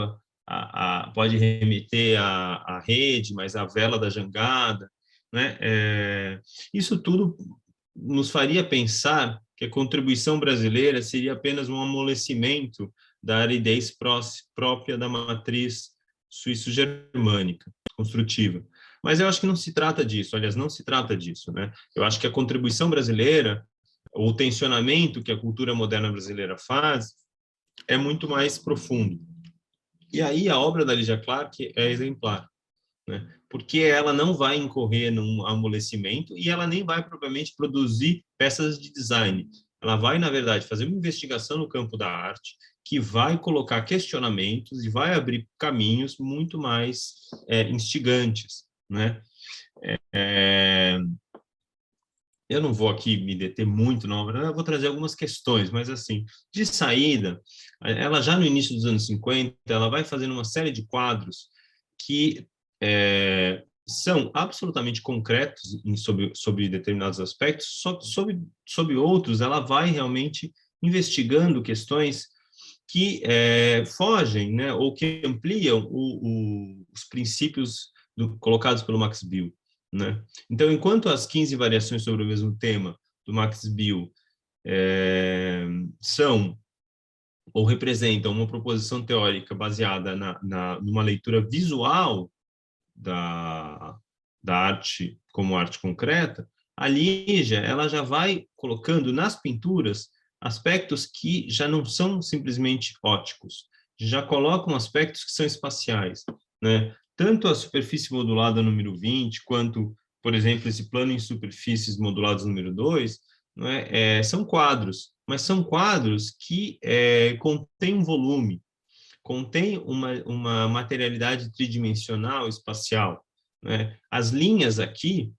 Speaker 3: pode remeter à rede, mas à vela da jangada, né? Isso tudo nos faria pensar que a contribuição brasileira seria apenas um amolecimento da aridez própria da matriz suíço-germânica, construtiva. Mas eu acho que não se trata disso, aliás, não se trata disso, né? Eu acho que a contribuição brasileira, o tensionamento que a cultura moderna brasileira faz, é muito mais profundo. E aí a obra da Lígia Clark é exemplar, né? Porque ela não vai incorrer num amolecimento e ela nem vai propriamente produzir peças de design. Ela vai, na verdade, fazer uma investigação no campo da arte que vai colocar questionamentos e vai abrir caminhos muito mais instigantes, né? Eu não vou aqui me deter muito na obra, eu vou trazer algumas questões, mas assim, de saída, ela já no início dos anos 50, ela vai fazendo uma série de quadros que são absolutamente concretos sobre determinados aspectos, sobre outros, ela vai realmente investigando questões que fogem, né, ou que ampliam os princípios colocados pelo Max Bill, né? Então, enquanto as 15 variações sobre o mesmo tema do Max Bill são ou representam uma proposição teórica baseada numa leitura visual da arte como arte concreta, a Lígia ela já vai colocando nas pinturas aspectos que já não são simplesmente óticos, já colocam aspectos que são espaciais, né? Tanto a superfície modulada número 20, quanto, por exemplo, esse plano em superfícies moduladas número 2, não é? São quadros, mas são quadros que contêm um volume, contém uma materialidade tridimensional espacial, né? As linhas aqui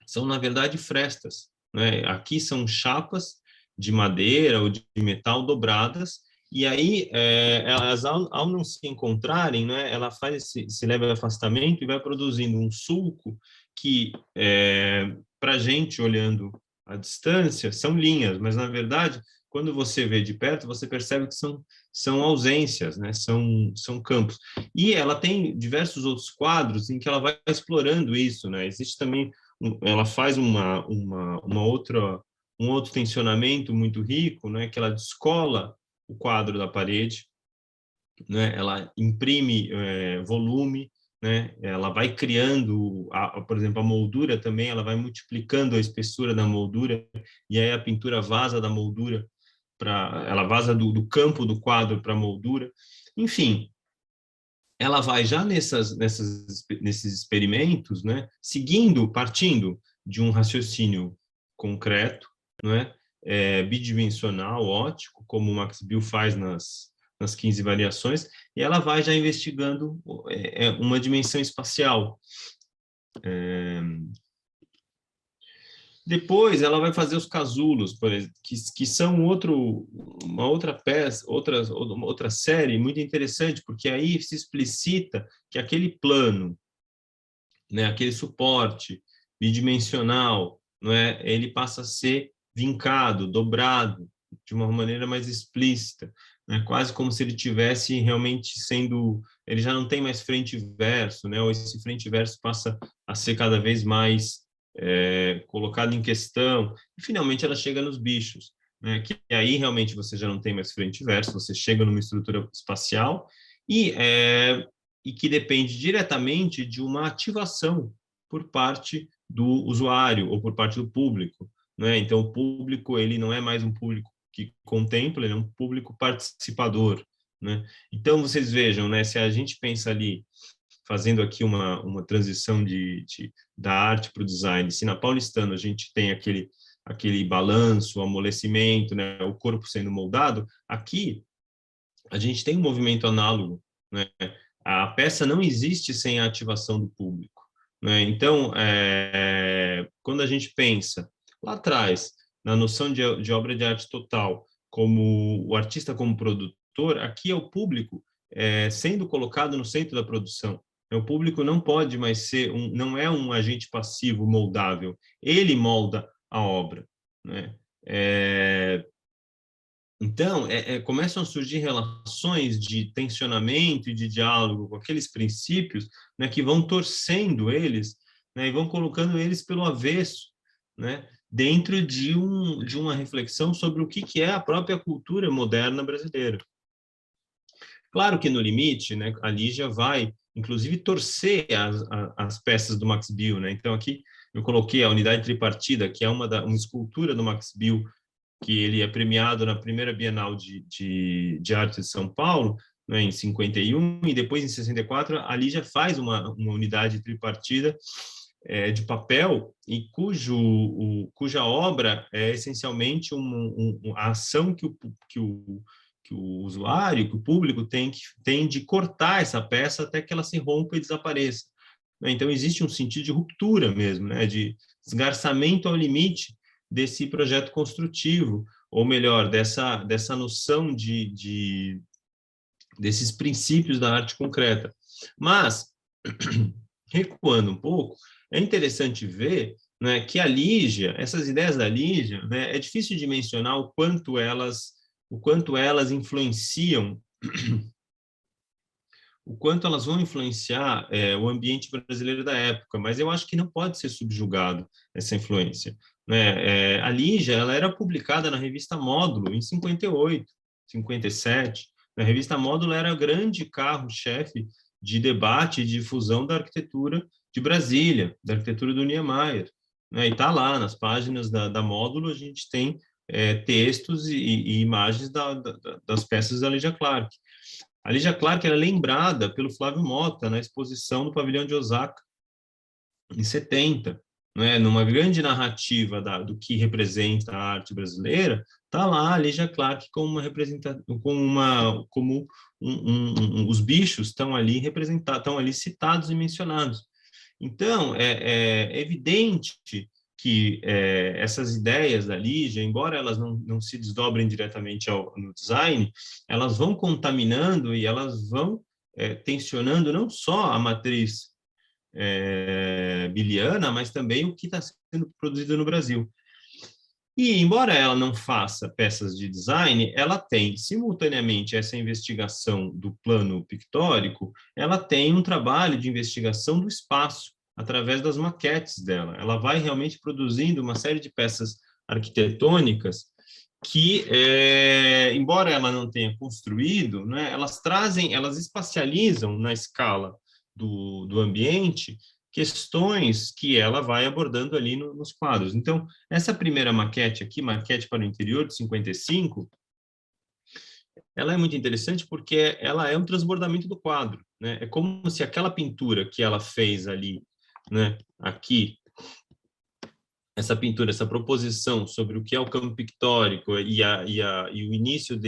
Speaker 3: são, na verdade, frestas, né? Aqui são chapas de madeira ou de metal dobradas, e aí elas, ao não se encontrarem, né, ela faz esse leve afastamento e vai produzindo um sulco que, para a gente, olhando à distância, são linhas, mas, na verdade, quando você vê de perto, você percebe que são ausências, né? São campos. E ela tem diversos outros quadros em que ela vai explorando isso, né? Existe também, ela faz um outro tensionamento muito rico, né? Que ela descola o quadro da parede, né? Ela imprime volume, né? Ela vai criando, por exemplo, a moldura também, ela vai multiplicando a espessura da moldura, e aí a pintura vaza da moldura, ela vaza do campo do quadro para a moldura. Enfim, ela vai já nesses experimentos, né, partindo de um raciocínio concreto, né, bidimensional, óptico, como o Max Bill faz nas 15 variações, e ela vai já investigando uma dimensão espacial. Depois ela vai fazer os casulos, por exemplo, que são uma outra peça, outra série muito interessante, porque aí se explicita que aquele plano, né, aquele suporte bidimensional, não é, ele passa a ser vincado, dobrado, de uma maneira mais explícita, né, quase como se ele tivesse realmente sendo, ele já não tem mais frente e verso, né, ou esse frente e verso passa a ser cada vez mais colocado em questão, e finalmente ela chega nos bichos, né, que aí realmente você já não tem mais frente e verso, você chega numa estrutura espacial e que depende diretamente de uma ativação por parte do usuário ou por parte do público, né? Então o público ele não é mais um público que contempla, ele é um público participador, né? Então vocês vejam, né, se a gente pensa ali fazendo aqui uma transição da arte para o design. Se na Paulistana a gente tem aquele balanço, o amolecimento, né, o corpo sendo moldado, aqui a gente tem um movimento análogo, né? A peça não existe sem a ativação do público, né? Então, quando a gente pensa lá atrás na noção de obra de arte total, como o artista como produtor, aqui é o público sendo colocado no centro da produção, O público não pode mais ser não é um agente passivo moldável, ele molda a obra, né? Então, começam a surgir relações de tensionamento e de diálogo com aqueles princípios, né, que vão torcendo eles, né, e vão colocando eles pelo avesso, né, dentro de uma reflexão sobre o que é a própria cultura moderna brasileira. Claro que, no limite, né, a Lígia vai, inclusive, torcer as peças do Max Bill. Né? Então, aqui eu coloquei a unidade tripartida, que é uma escultura do Max Bill, que ele é premiado na primeira Bienal de Arte de São Paulo, né, em 51, e depois, em 64, a Lígia faz uma unidade tripartida de papel, e cuja obra é essencialmente a ação que o usuário, que o público tem de cortar essa peça até que ela se rompa e desapareça. Então, existe um sentido de ruptura mesmo, né, de esgarçamento ao limite desse projeto construtivo, ou melhor, dessa noção desses princípios da arte concreta. Mas, recuando um pouco, é interessante ver, né, que a Lígia, essas ideias da Lígia, né, é difícil de mencionar o quanto elas influenciam, o quanto elas vão influenciar o ambiente brasileiro da época, mas eu acho que não pode ser subjugado essa influência. Né? A Lígia, ela era publicada na revista Módulo em 58, 57. A revista Módulo era o grande carro-chefe de debate e difusão da arquitetura de Brasília, da arquitetura do Niemeyer. Né? E está lá, nas páginas da Módulo, a gente tem textos e imagens das peças da Lígia Clark. A Lígia Clark era lembrada pelo Flávio Mota na exposição no Pavilhão de Osaka, em 70. Né? Numa grande narrativa do que representa a arte brasileira, está lá a Lígia Clark como os bichos estão ali representados, estão ali citados e mencionados. Então, é evidente que essas ideias da Lígia, embora elas não se desdobrem diretamente no design, elas vão contaminando e elas vão tensionando não só a matriz biliana, mas também o que está sendo produzido no Brasil. E, embora ela não faça peças de design, ela tem, simultaneamente, essa investigação do plano pictórico, ela tem um trabalho de investigação do espaço, através das maquetes dela. Ela vai realmente produzindo uma série de peças arquitetônicas que, embora ela não tenha construído, né, elas espacializam na escala do ambiente questões que ela vai abordando ali nos quadros. Então, essa primeira maquete aqui, maquete para o interior, de 55, ela é muito interessante porque ela é um transbordamento do quadro. Né? É como se aquela pintura que ela fez ali, né, aqui, essa pintura, essa proposição sobre o que é o campo pictórico e o início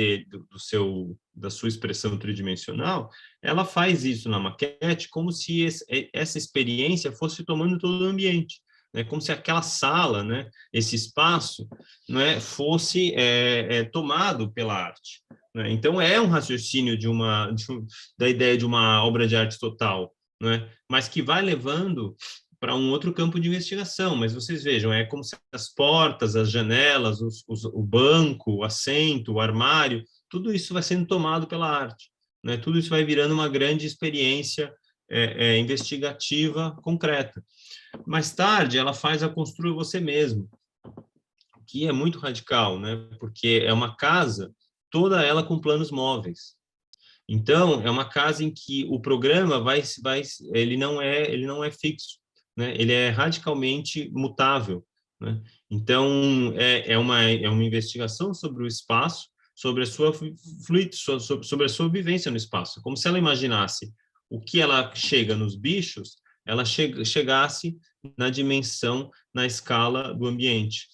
Speaker 3: da sua expressão tridimensional, ela faz isso na maquete como se essa experiência fosse tomando todo o ambiente, né? Como se aquela sala, né, esse espaço, né, fosse tomado pela arte. Né? Então, é um raciocínio da ideia de uma obra de arte total, né? Mas que vai levando para um outro campo de investigação, mas vocês vejam, é como se as portas, as janelas, o banco, o assento, o armário, tudo isso vai sendo tomado pela arte, né? Tudo isso vai virando uma grande experiência investigativa concreta. Mais tarde, ela faz a Construa Você Mesmo, que é muito radical, né? Porque é uma casa, toda ela com planos móveis. Então, é uma casa em que o programa ele não é fixo. Né? Ele é radicalmente mutável. Né? Então, é uma investigação sobre o espaço, sobre a sua sobre a sua vivência no espaço, como se ela imaginasse o que ela chega nos bichos, ela chegasse na dimensão, na escala do ambiente.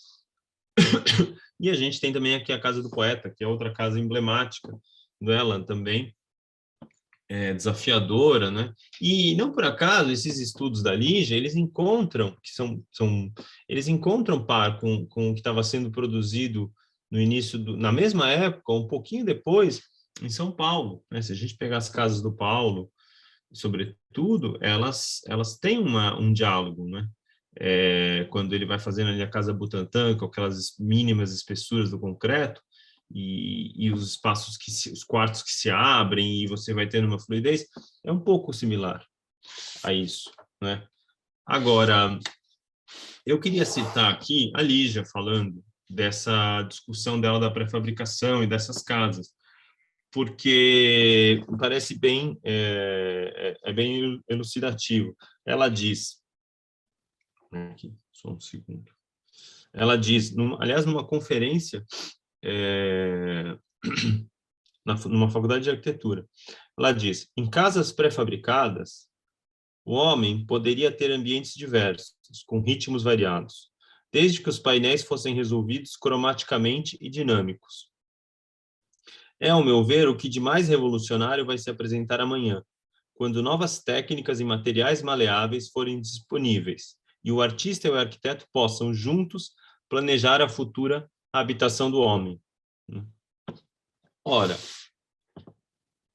Speaker 3: E a gente tem também aqui a Casa do Poeta, que é outra casa emblemática dela também, desafiadora, né? E não por acaso esses estudos da Lígia, eles encontram eles encontram par com o que estava sendo produzido no início na mesma época, um pouquinho depois, em São Paulo, né? Se a gente pegar as casas do Paulo, sobretudo, elas têm um diálogo, né? Quando ele vai fazendo ali a Casa Butantã, com aquelas mínimas espessuras do concreto, e os espaços os quartos que se abrem, e você vai tendo uma fluidez, é um pouco similar a isso, né? Agora, eu queria citar aqui a Lígia falando dessa discussão dela da pré-fabricação e dessas casas, porque parece bem, bem elucidativo. Ela diz, aqui, só um segundo, ela diz, aliás, numa conferência, numa faculdade de arquitetura, ela diz, em casas pré-fabricadas, o homem poderia ter ambientes diversos, com ritmos variados, desde que os painéis fossem resolvidos cromaticamente e dinâmicos. É, ao meu ver, o que de mais revolucionário vai se apresentar amanhã, quando novas técnicas e materiais maleáveis forem disponíveis e o artista e o arquiteto possam, juntos, planejar a futura habitação do homem. Ora,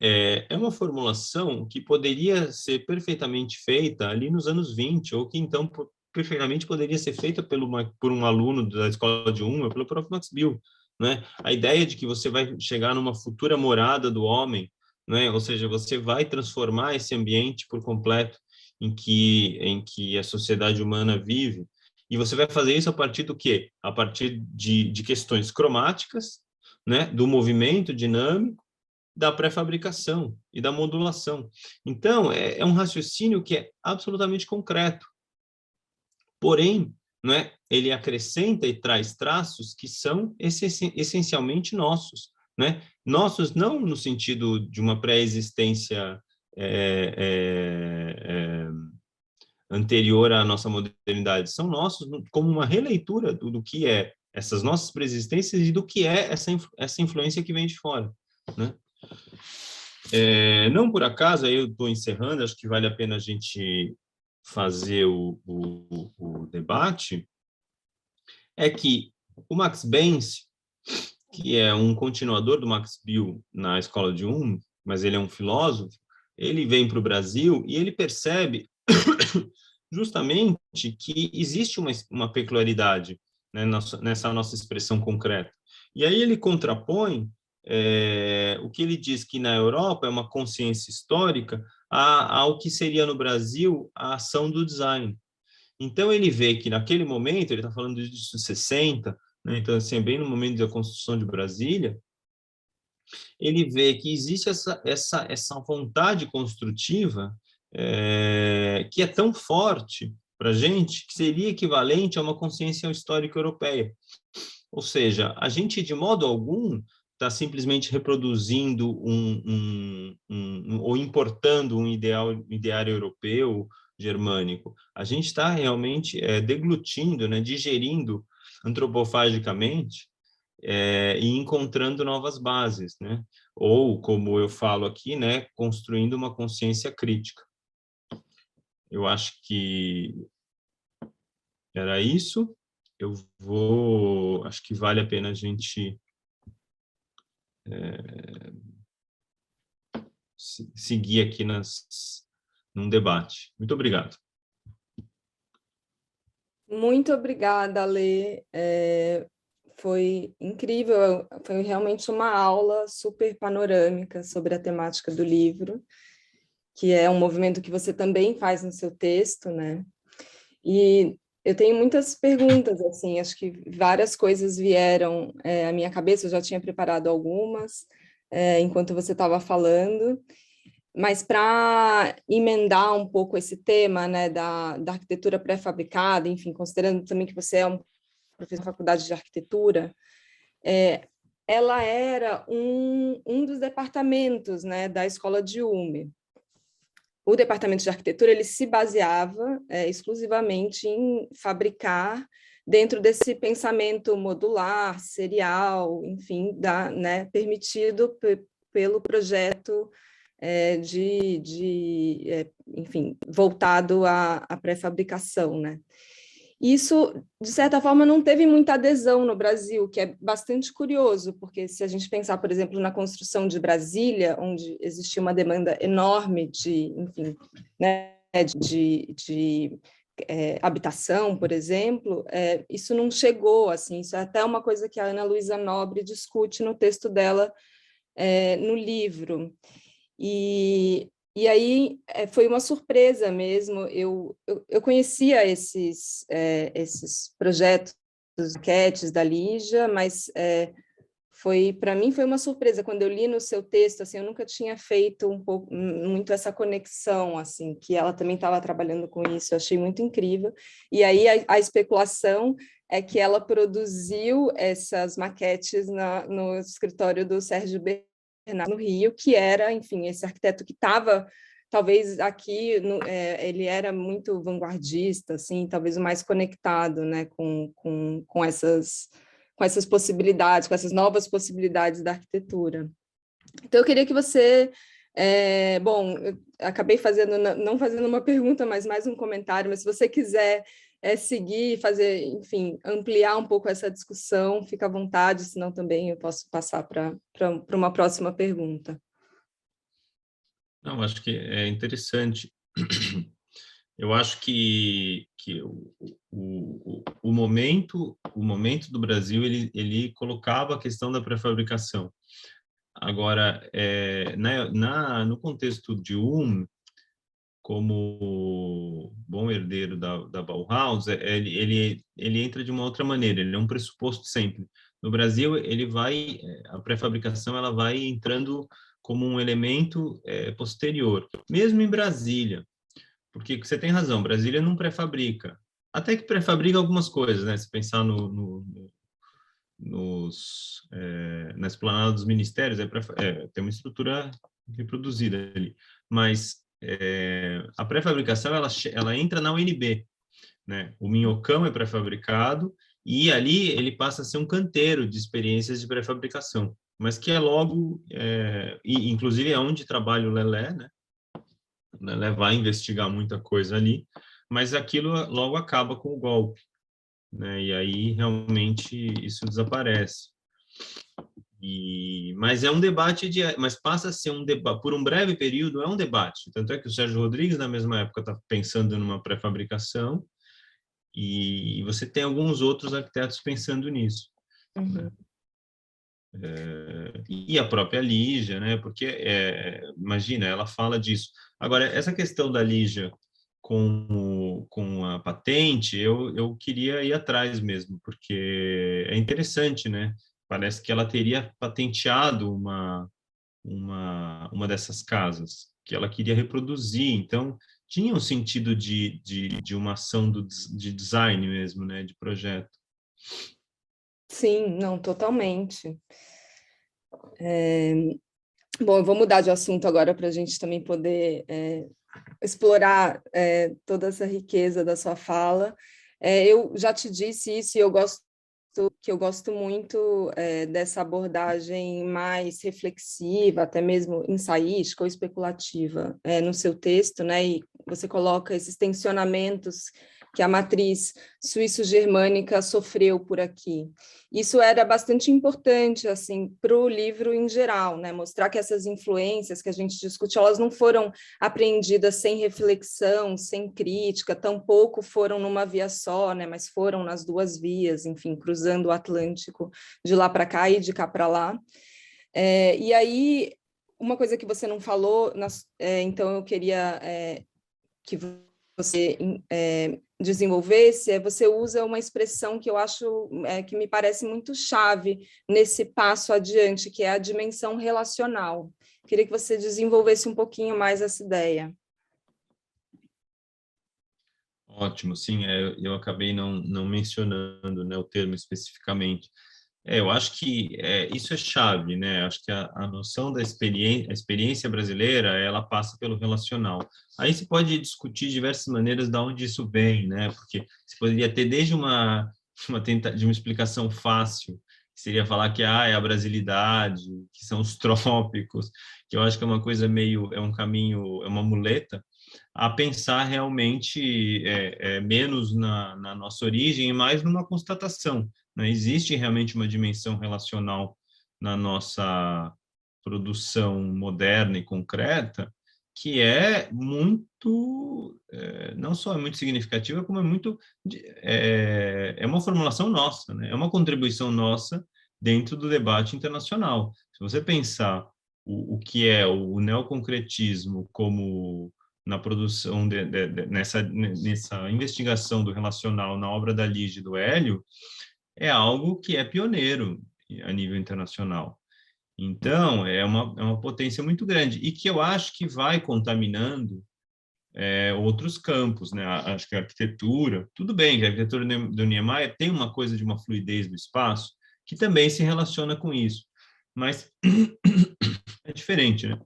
Speaker 3: é uma formulação que poderia ser perfeitamente feita ali nos anos 20, ou que então perfeitamente poderia ser feita por um aluno da escola de Uma, pelo próprio Max Bill, né? A ideia de que você vai chegar numa futura morada do homem, né? Ou seja, você vai transformar esse ambiente por completo em que a sociedade humana vive, e você vai fazer isso a partir do quê? A partir de questões cromáticas, né? Do movimento dinâmico, da pré-fabricação e da modulação. Então, é um raciocínio que é absolutamente concreto. Porém, né, ele acrescenta e traz traços que são essencialmente nossos. Né? Nossos não no sentido de uma pré-existência anterior à nossa modernidade, são nossos como uma releitura do que é essas nossas pré-existências e do que é essa influência que vem de fora. Né? Não por acaso, aí eu estou encerrando, acho que vale a pena a gente fazer o debate, é que o Max Benz, que é um continuador do Max Bill na escola de mas ele é um filósofo, ele vem para o Brasil e ele percebe justamente que existe uma peculiaridade, né, nessa nossa expressão concreta. E aí ele contrapõe o que ele diz que na Europa é uma consciência histórica ao que seria no Brasil a ação do design. Então ele vê que naquele momento, ele está falando disso de 60, né, então assim, bem no momento da construção de Brasília, ele vê que existe essa vontade construtiva que é tão forte para a gente, que seria equivalente a uma consciência histórica europeia. Ou seja, a gente, de modo algum, está simplesmente reproduzindo ou importando um ideário europeu, germânico. A gente está realmente deglutindo, né, digerindo antropofagicamente e encontrando novas bases, né? Ou, como eu falo aqui, né, construindo uma consciência crítica. Eu acho que era isso. Acho que vale a pena a gente seguir aqui num debate. Muito obrigado.
Speaker 1: Muito obrigada, Lê. Foi incrível, foi realmente uma aula super panorâmica sobre a temática do livro, que é um movimento que você também faz no seu texto, né? E eu tenho muitas perguntas, assim, acho que várias coisas vieram à minha cabeça, eu já tinha preparado algumas enquanto você estava falando, mas para emendar um pouco esse tema, né, da arquitetura pré-fabricada, enfim, considerando também que você é um professor da faculdade de arquitetura, ela era um dos departamentos, né, da escola de Ulm. O departamento de arquitetura ele se baseava exclusivamente em fabricar dentro desse pensamento modular, serial, enfim, né, permitido pelo projeto enfim, voltado à pré-fabricação, né? Isso, de certa forma, não teve muita adesão no Brasil, que é bastante curioso, porque se a gente pensar, por exemplo, na construção de Brasília, onde existia uma demanda enorme de, enfim, né, de habitação, por exemplo, isso não chegou, assim, isso é até uma coisa que a Ana Luísa Nobre discute no texto dela, no livro. E aí foi uma surpresa mesmo. Eu conhecia esses projetos, maquetes da Lígia, mas para mim foi uma surpresa quando eu li no seu texto. Assim, eu nunca tinha feito muito essa conexão, assim, que ela também estava trabalhando com isso. Eu achei muito incrível. E aí a especulação é que ela produziu essas maquetes no escritório do Sérgio Bernardo, no Rio, que era, enfim, esse arquiteto que estava, talvez aqui, ele era muito vanguardista, assim, talvez o mais conectado, né, com essas possibilidades, com essas novas possibilidades da arquitetura. Então, eu queria que você... bom, eu acabei não fazendo uma pergunta, mas mais um comentário, mas se você quiser seguir, fazer, enfim, ampliar um pouco essa discussão, fica à vontade, senão também eu posso passar para uma próxima pergunta.
Speaker 3: Não, acho que é interessante. Eu acho que o momento do Brasil, ele colocava a questão da pré-fabricação. Agora, no contexto de como bom herdeiro da Bauhaus, ele entra de uma outra maneira, ele é um pressuposto sempre. No Brasil, a pré-fabricação ela vai entrando como um elemento posterior, mesmo em Brasília, porque você tem razão, Brasília não pré-fabrica, até que pré-fabrica algumas coisas, né? Se pensar na esplanada dos ministérios, tem uma estrutura reproduzida ali, mas a pré-fabricação ela entra na UNB, né? O Minhocão é pré-fabricado e ali ele passa a ser um canteiro de experiências de pré-fabricação, mas que é logo, e inclusive é onde trabalha o Lelé, né? O Lelé vai investigar muita coisa ali, mas aquilo logo acaba com o golpe, né? E aí realmente isso desaparece. Mas é um debate mas passa a ser um debate por um breve período, é um debate. Tanto é que o Sérgio Rodrigues na mesma época está pensando numa pré-fabricação e você tem alguns outros arquitetos pensando nisso.
Speaker 1: Uhum.
Speaker 3: Né? E a própria Lígia, né? Porque imagina, ela fala disso. Agora essa questão da Lígia com a patente, eu queria ir atrás mesmo, porque é interessante, né? Parece que ela teria patenteado uma dessas casas, que ela queria reproduzir. Então, tinha um sentido de uma ação de design mesmo, né? De projeto.
Speaker 1: Sim, não, totalmente. Bom, eu vou mudar de assunto agora para a gente também poder explorar toda essa riqueza da sua fala. Eu já te disse isso e eu gosto muito dessa abordagem mais reflexiva, até mesmo ensaística ou especulativa no seu texto, né? E você coloca esses tensionamentos que a matriz suíço-germânica sofreu por aqui. Isso era bastante importante assim para o livro em geral, né? Mostrar que essas influências que a gente discute, elas não foram apreendidas sem reflexão, sem crítica, tampouco foram numa via só, né? Mas foram nas duas vias, enfim, cruzando o Atlântico de lá para cá e de cá para lá. E aí, uma coisa que você não falou, então eu queria que você desenvolvesse, você usa uma expressão que eu acho que me parece muito chave nesse passo adiante, que é a dimensão relacional. Queria que você desenvolvesse um pouquinho mais essa ideia.
Speaker 3: Ótimo, sim, eu acabei não mencionando, né, o termo especificamente. Eu acho que isso é chave, né? Acho que a noção da experiência brasileira, ela passa pelo relacional. Aí se pode discutir diversas maneiras de onde isso vem, né? Porque você poderia ter desde de uma explicação fácil, que seria falar que é a brasilidade, que são os trópicos, que eu acho que é uma coisa é um caminho, é uma muleta, a pensar realmente menos na nossa origem e mais numa constatação, né? Existe realmente uma dimensão relacional na nossa produção moderna e concreta que é muito, não só é muito significativa, como é uma formulação nossa, né? É uma contribuição nossa dentro do debate internacional. Se você pensar o que é o neoconcretismo como na produção nessa investigação do relacional na obra da Ligia e do Hélio, é algo que é pioneiro a nível internacional. Então, é uma potência muito grande e que eu acho que vai contaminando outros campos, né? Acho que a arquitetura, tudo bem que a arquitetura do Niemeyer tem uma coisa de uma fluidez do espaço que também se relaciona com isso, mas é diferente, né?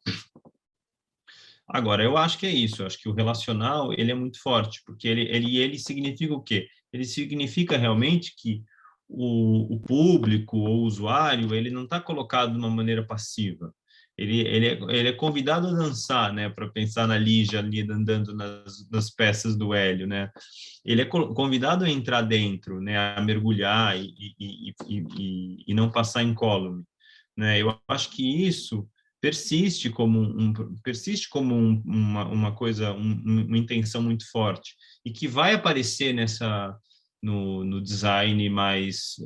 Speaker 3: Agora, eu acho que é isso, eu acho que o relacional, ele é muito forte, porque ele significa o quê? Ele significa realmente que o público ou o usuário, ele não está colocado de uma maneira passiva. Ele é convidado a dançar, né? Para pensar na Lígia ali andando nas peças do Hélio, né? Ele é convidado a entrar dentro, né? A mergulhar e não passar incólume, né? Eu acho que isso persiste como uma coisa, uma intenção muito forte e que vai aparecer no design mais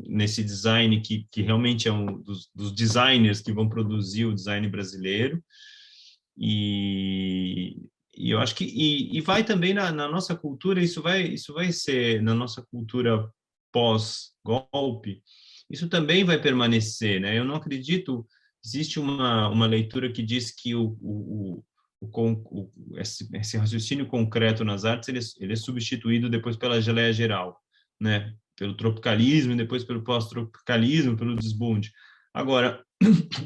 Speaker 3: nesse design que realmente é um dos designers que vão produzir o design brasileiro e eu acho que vai também na nossa cultura, isso vai ser na nossa cultura pós-golpe, isso também vai permanecer, né? Eu não acredito. Existe uma leitura que diz que esse raciocínio concreto nas artes ele é substituído depois pela geleia geral, né? Pelo tropicalismo e depois pelo pós-tropicalismo, pelo desbunde. Agora,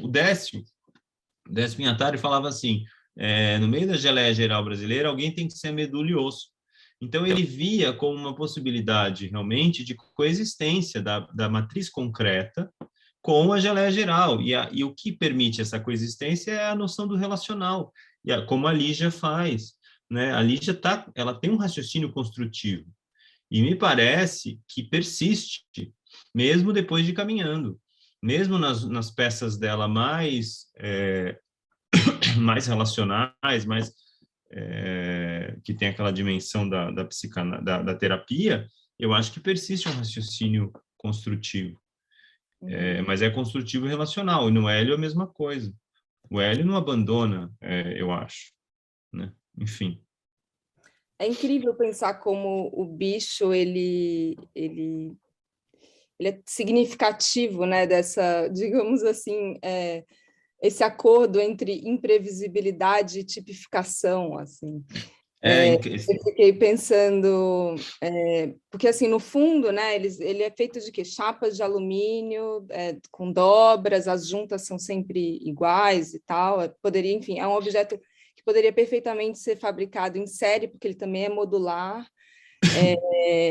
Speaker 3: o Décio Pinhatari falava assim, no meio da geleia geral brasileira, alguém tem que ser medula e osso. Então, ele via como uma possibilidade, realmente, de coexistência da matriz concreta com a geleia geral. E o que permite essa coexistência é a noção do relacional, como a Lígia faz. Né? A Lígia ela tem um raciocínio construtivo, e me parece que persiste, mesmo depois de caminhando. Mesmo nas peças dela mais relacionais, que tem aquela dimensão da terapia, eu acho que persiste um raciocínio construtivo. Mas é construtivo e relacional, e no Hélio é a mesma coisa. O Hélio não abandona, eu acho. Né? Enfim.
Speaker 1: É incrível pensar como o bicho ele é significativo, né, dessa, digamos assim, esse acordo entre imprevisibilidade e tipificação, assim. Eu fiquei pensando, porque assim, no fundo, né, ele é feito de quê? Chapas de alumínio, com dobras, as juntas são sempre iguais e tal, poderia, enfim, é um objeto que poderia perfeitamente ser fabricado em série, porque ele também é modular,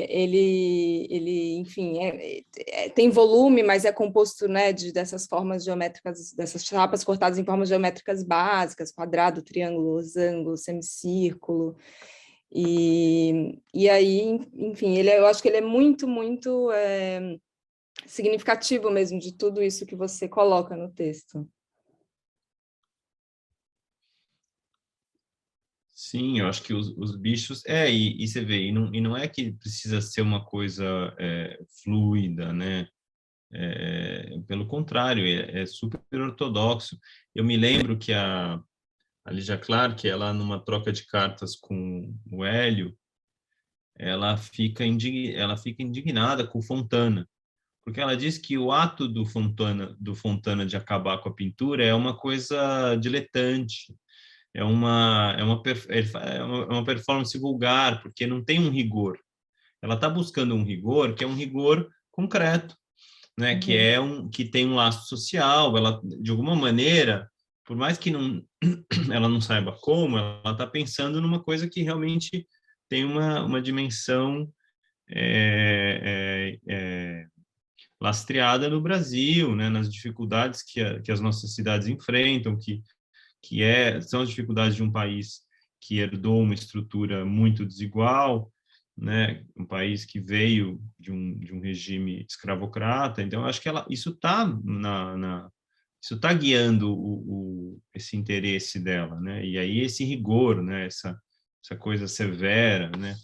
Speaker 1: ele enfim, tem volume, mas é composto, né, dessas formas geométricas, dessas chapas cortadas em formas geométricas básicas, quadrado, triângulo, losango, semicírculo, e aí, enfim, eu acho que ele é muito, muito significativo mesmo de tudo isso que você coloca no texto.
Speaker 3: Sim, eu acho que os bichos... e você vê, e não é que precisa ser uma coisa fluida, né? Pelo contrário, é super ortodoxo. Eu me lembro que a Lígia Clark, ela numa troca de cartas com o Hélio, ela fica indignada com o Fontana, porque ela diz que o ato do Fontana de acabar com a pintura é uma coisa diletante, é uma performance vulgar, porque não tem um rigor. Ela está buscando um rigor que é um rigor concreto, né? Que tem um laço social. Ela, de alguma maneira, por mais que ela não saiba como, ela está pensando numa coisa que realmente tem uma dimensão lastreada no Brasil, né? Nas dificuldades que as nossas cidades enfrentam, são as dificuldades de um país que herdou uma estrutura muito desigual, né? Um país que veio de um regime escravocrata. Então, acho que isso está isso está guiando esse interesse dela, né? E aí esse rigor, né? Essa coisa severa, né?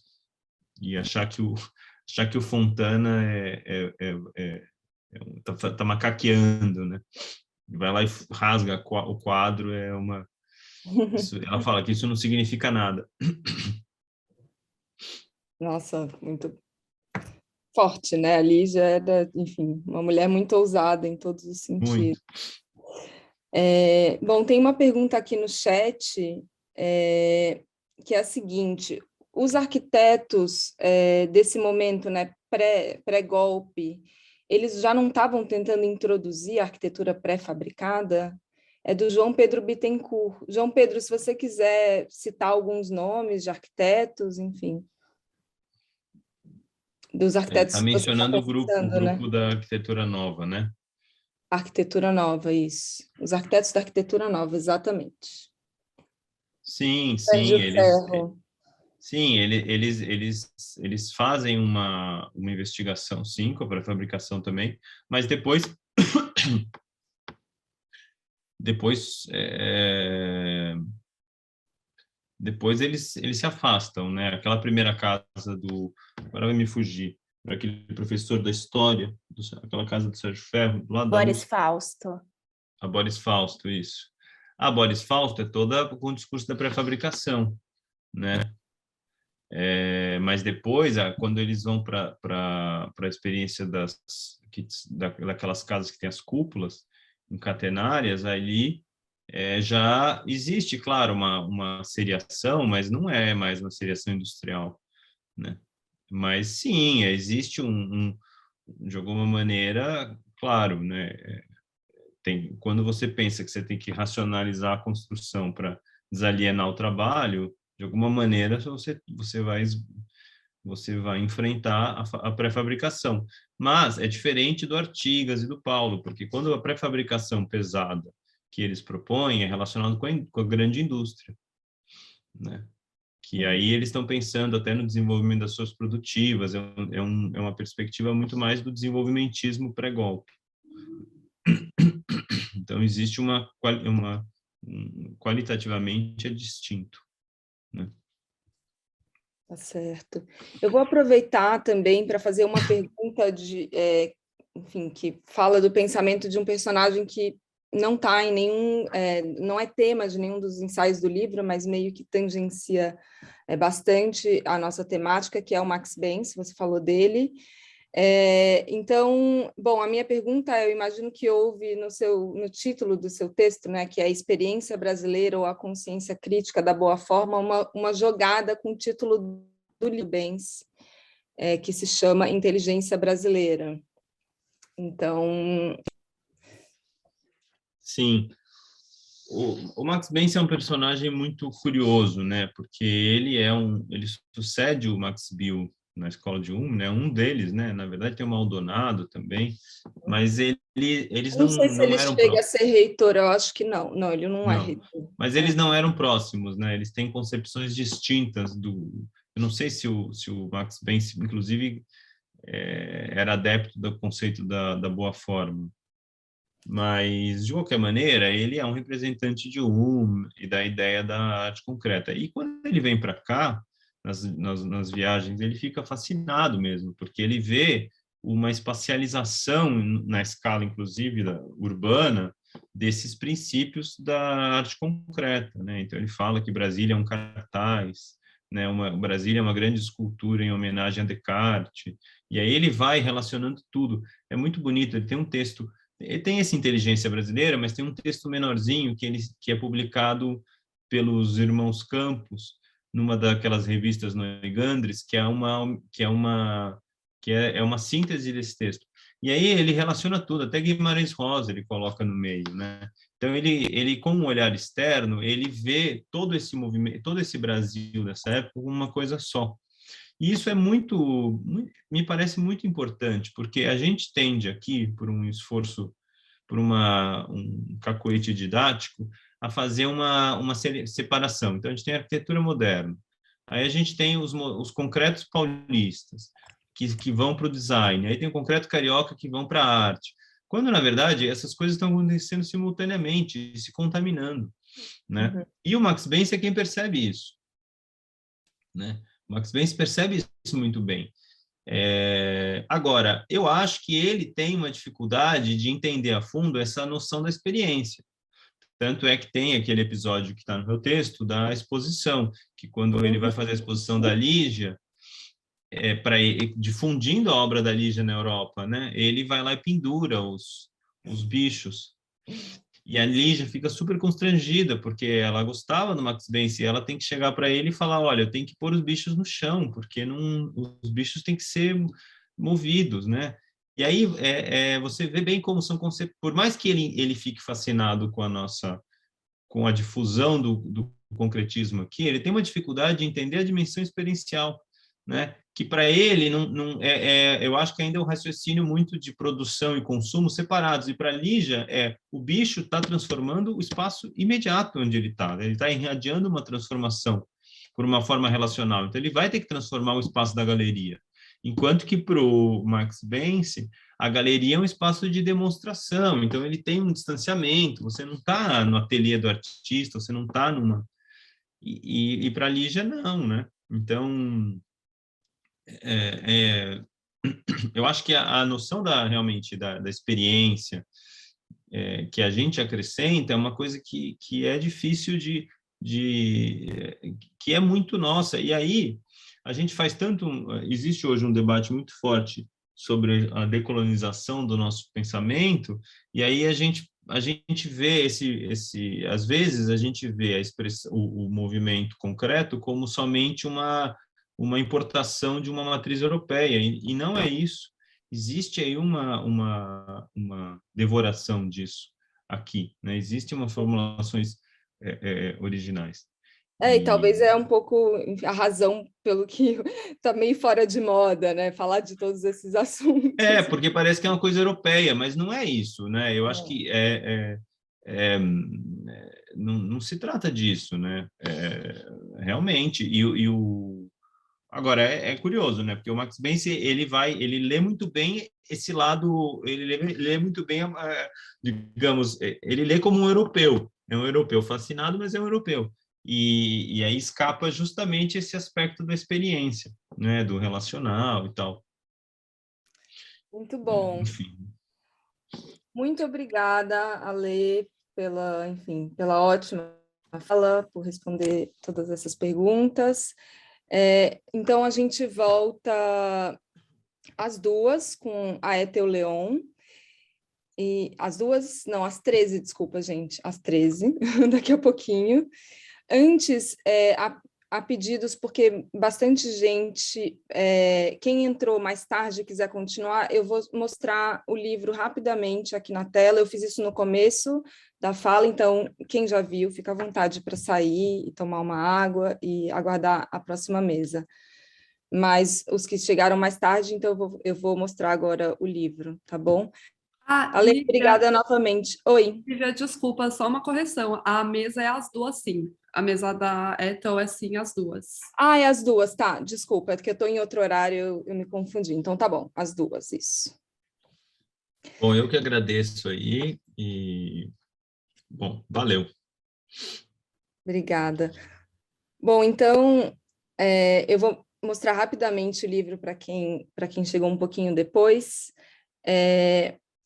Speaker 3: E achar que o Fontana tá macaqueando, né? Vai lá e rasga o quadro, ela fala que isso não significa nada.
Speaker 1: Nossa, muito forte, né? A Lígia era, enfim, uma mulher muito ousada em todos os sentidos.
Speaker 3: Muito.
Speaker 1: Bom, tem uma pergunta aqui no chat, que é a seguinte: os arquitetos desse momento, né, pré-golpe, eles já não estavam tentando introduzir a arquitetura pré-fabricada? É do João Pedro Bittencourt. João Pedro, se você quiser citar alguns nomes de arquitetos, enfim, dos
Speaker 3: Ele
Speaker 1: arquitetos
Speaker 3: está
Speaker 1: que você está
Speaker 3: mencionando o
Speaker 1: pensando, né?
Speaker 3: grupo da arquitetura nova, né?
Speaker 1: Arquitetura nova, isso. Os arquitetos da arquitetura nova, exatamente.
Speaker 3: Sim,
Speaker 1: Sérgio Ferro.
Speaker 3: eles fazem uma investigação, sim, com a pré-fabricação também, mas depois depois eles se afastam, né? Aquela primeira casa agora vai me fugir, aquele professor da história, aquela casa do Sérgio Ferro, do lado da
Speaker 2: Boris
Speaker 3: USP.
Speaker 2: Fausto.
Speaker 3: A Boris Fausto, isso. A Boris Fausto é toda com o discurso da pré-fabricação, né? Mas depois, quando eles vão para a experiência daquelas casas que tem as cúpulas encatenárias, ali já existe, claro, uma seriação, mas não é mais uma seriação industrial, né? Mas sim, existe de alguma maneira, claro, né? Quando você pensa que você tem que racionalizar a construção para desalienar o trabalho, de alguma maneira você vai enfrentar a pré-fabricação. Mas é diferente do Artigas e do Paulo, porque quando a pré-fabricação pesada que eles propõem é relacionado com a grande indústria, né? Que aí eles estão pensando até no desenvolvimento das suas produtivas, é uma perspectiva muito mais do desenvolvimentismo pré-golpe. Então, existe qualitativamente é distinto, né?
Speaker 1: Tá certo. Eu vou aproveitar também para fazer uma pergunta enfim, que fala do pensamento de um personagem que não está em nenhum, não é tema de nenhum dos ensaios do livro, mas meio que tangencia bastante a nossa temática, que é o Max Benz, você falou dele. Então, bom, a minha pergunta, eu imagino que houve no título do seu texto, né, que é a experiência brasileira ou a consciência crítica da boa forma, uma jogada com o título do livro Benz, que se chama Inteligência Brasileira. Então...
Speaker 3: Sim. O Max Benz é um personagem muito curioso, né? Porque ele sucede o Max Bill na escola de né? Um deles, né? Na verdade tem o Maldonado também, mas eles
Speaker 1: não sei se ele
Speaker 3: não eram
Speaker 1: chega a ser reitor, eu acho que não. Não, ele não é
Speaker 3: não,
Speaker 1: reitor.
Speaker 3: mas eles não eram próximos, né? Eles têm concepções distintas eu não sei se o Max Benz, inclusive, era adepto do conceito da boa forma. Mas, de qualquer maneira, ele é um representante de e da ideia da arte concreta. E quando ele vem para cá, nas viagens, ele fica fascinado mesmo, porque ele vê uma espacialização na escala, inclusive, urbana, desses princípios da arte concreta, né? Então, ele fala que Brasília é um cartaz, né? Brasília é uma grande escultura em homenagem a Descartes, e aí ele vai relacionando tudo. É muito bonito, ele tem um texto. Ele tem essa inteligência brasileira, mas tem um texto menorzinho que é publicado pelos irmãos Campos numa daquelas revistas Noigandres, é uma síntese desse texto. E aí ele relaciona tudo, até Guimarães Rosa ele coloca no meio, né? Então ele com um olhar externo, ele vê todo esse movimento, todo esse Brasil dessa época como uma coisa só. E isso me parece muito importante, porque a gente tende aqui, por um esforço, por um cacoete didático, a fazer uma separação. Então, a gente tem a arquitetura moderna, aí a gente tem os concretos paulistas, que vão para o design, aí tem o concreto carioca que vão para a arte, quando, na verdade, essas coisas estão acontecendo simultaneamente, se contaminando, né?
Speaker 1: Uhum.
Speaker 3: E o Max Benz é quem percebe isso, né? O Max Benz percebe isso muito bem. Agora, eu acho que ele tem uma dificuldade de entender a fundo essa noção da experiência. Tanto é que tem aquele episódio que está no meu texto da exposição, que quando ele vai fazer a exposição da Lígia, difundindo a obra da Lígia na Europa, né? Ele vai lá e pendura os bichos. E a Lígia fica super constrangida, porque ela gostava do Max Benz, e ela tem que chegar para ele e falar, olha, eu tenho que pôr os bichos no chão, porque os bichos têm que ser movidos, né? E aí você vê bem como são conceitos, por mais que ele fique fascinado com a difusão do concretismo aqui, ele tem uma dificuldade de entender a dimensão experiencial, né? Que para ele eu acho que ainda é um raciocínio muito de produção e consumo separados, e para Lígia o bicho está transformando o espaço imediato onde ele está irradiando uma transformação por uma forma relacional, então ele vai ter que transformar o espaço da galeria, enquanto que para o Max Benz a galeria é um espaço de demonstração, então ele tem um distanciamento, você não está no ateliê do artista, você não está numa... E para a Lígia não, né? Então... eu acho que a noção realmente da experiência que a gente acrescenta é uma coisa que é difícil que é muito nossa. E aí a gente faz existe hoje um debate muito forte sobre a decolonização do nosso pensamento, e aí a gente vê às vezes a gente vê o movimento concreto como somente uma importação de uma matriz europeia, e não é isso. Existe aí uma devoração disso aqui, né? Existem umas formulações originais.
Speaker 1: E talvez é um pouco a razão pelo que está meio fora de moda, né? Falar de todos esses assuntos.
Speaker 3: Porque parece que é uma coisa europeia, mas não é isso, né? Eu acho que não se trata disso, né? Realmente, agora, é curioso, né? Porque o Max Benz, ele lê muito bem esse lado, ele lê muito bem, digamos, ele lê como um europeu. É um europeu fascinado, mas é um europeu. E aí escapa justamente esse aspecto da experiência, né? Do relacional e tal.
Speaker 1: Muito bom.
Speaker 3: Enfim.
Speaker 1: Muito obrigada, Ale, pela ótima fala, por responder todas essas perguntas. Então, a gente volta às 2 com a Eteuleon. E às 13, desculpa, gente, às 13, daqui a pouquinho. Antes, há pedidos, porque bastante gente, quem entrou mais tarde e quiser continuar, eu vou mostrar o livro rapidamente aqui na tela. Eu fiz isso no começo da fala, então quem já viu, fica à vontade para sair e tomar uma água e aguardar a próxima mesa. Mas os que chegaram mais tarde, então eu vou mostrar agora o livro, tá bom? Ale,
Speaker 2: Lívia,
Speaker 1: obrigada novamente. Oi.
Speaker 2: Lívia, desculpa, só uma correção. A mesa é as 2, sim. A mesa da Ethel é sim as 2.
Speaker 1: É as 2, tá. Desculpa, é que eu estou em outro horário, eu me confundi. Então tá bom, as 2, isso.
Speaker 3: Bom, eu que agradeço aí e, bom, valeu.
Speaker 1: Obrigada. Bom, então, eu vou mostrar rapidamente o livro para quem chegou um pouquinho depois.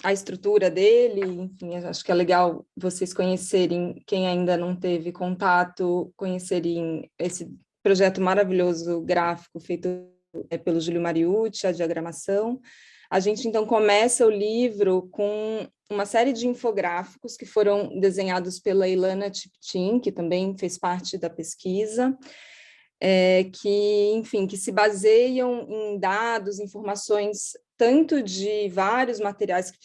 Speaker 1: A estrutura dele, enfim, acho que é legal vocês conhecerem, quem ainda não teve contato, conhecerem esse projeto maravilhoso gráfico feito pelo Júlio Mariucci, a diagramação. A gente, então, começa o livro com uma série de infográficos que foram desenhados pela Ilana Tiptin, que também fez parte da pesquisa, que se baseiam em dados, informações, tanto de vários materiais que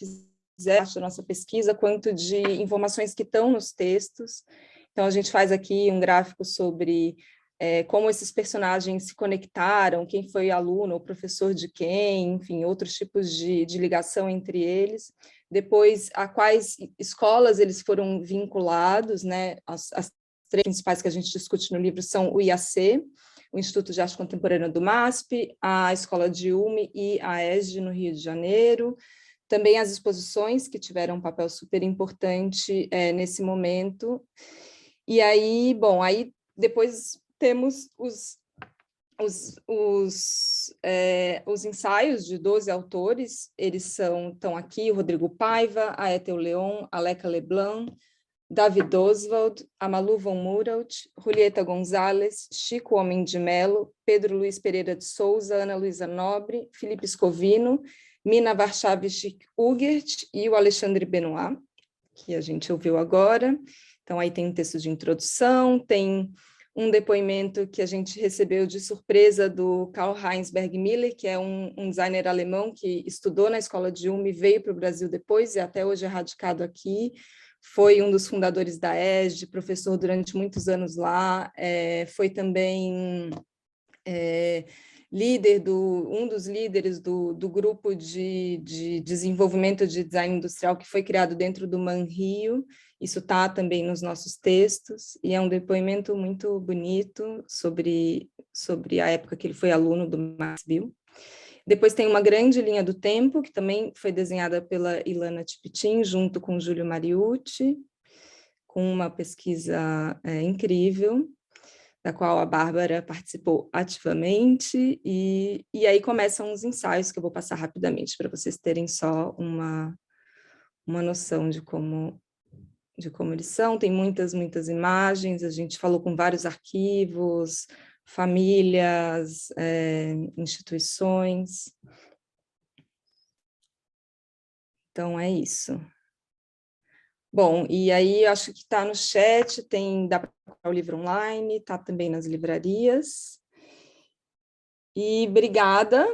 Speaker 1: fizeram parte da nossa pesquisa, quanto de informações que estão nos textos. Então, a gente faz aqui um gráfico sobre como esses personagens se conectaram, quem foi aluno ou professor de quem, enfim, outros tipos de ligação entre eles. Depois, a quais escolas eles foram vinculados, né? As três principais que a gente discute no livro são o IAC, o Instituto de Arte Contemporânea do MASP, a Escola de UME e a ESD, no Rio de Janeiro. Também as exposições, que tiveram um papel super importante nesse momento. E aí, bom, aí depois temos os ensaios de 12 autores, eles estão aqui, o Rodrigo Paiva, a Ethel Leon, a Leca Leblanc, David Oswald, a Malu von Muralt, Julieta Gonzalez, Chico Homem de Melo, Pedro Luiz Pereira de Souza, Ana Luísa Nobre, Felipe Scovino, Mina Warszawicz-Ugert e o Alexandre Benoit, que a gente ouviu agora. Então, aí tem um texto de introdução, tem um depoimento que a gente recebeu de surpresa do Karl-Heinz Bergmüller, que é um designer alemão que estudou na escola de UME, veio para o Brasil depois e até hoje é radicado aqui. Foi um dos fundadores da ESD, professor durante muitos anos lá, foi também um dos líderes do grupo de desenvolvimento de design industrial que foi criado dentro do MAN Rio. Isso está também nos nossos textos, e é um depoimento muito bonito sobre a época que ele foi aluno do Max Bill. Depois tem uma grande linha do tempo, que também foi desenhada pela Ilana Tipitin, junto com Júlio Mariucci, com uma pesquisa incrível, da qual a Bárbara participou ativamente, e aí começam os ensaios, que eu vou passar rapidamente, para vocês terem só uma noção de como eles são. Tem muitas imagens, a gente falou com vários arquivos, famílias, instituições. Então, é isso. Bom, e aí acho que está no chat, dá para comprar o livro online, está também nas livrarias. E obrigada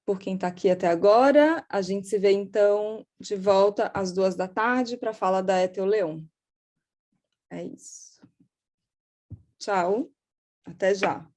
Speaker 1: por quem está aqui até agora. A gente se vê, então, de volta às 14h para a fala da Ethel Leon. É isso. Tchau, até já.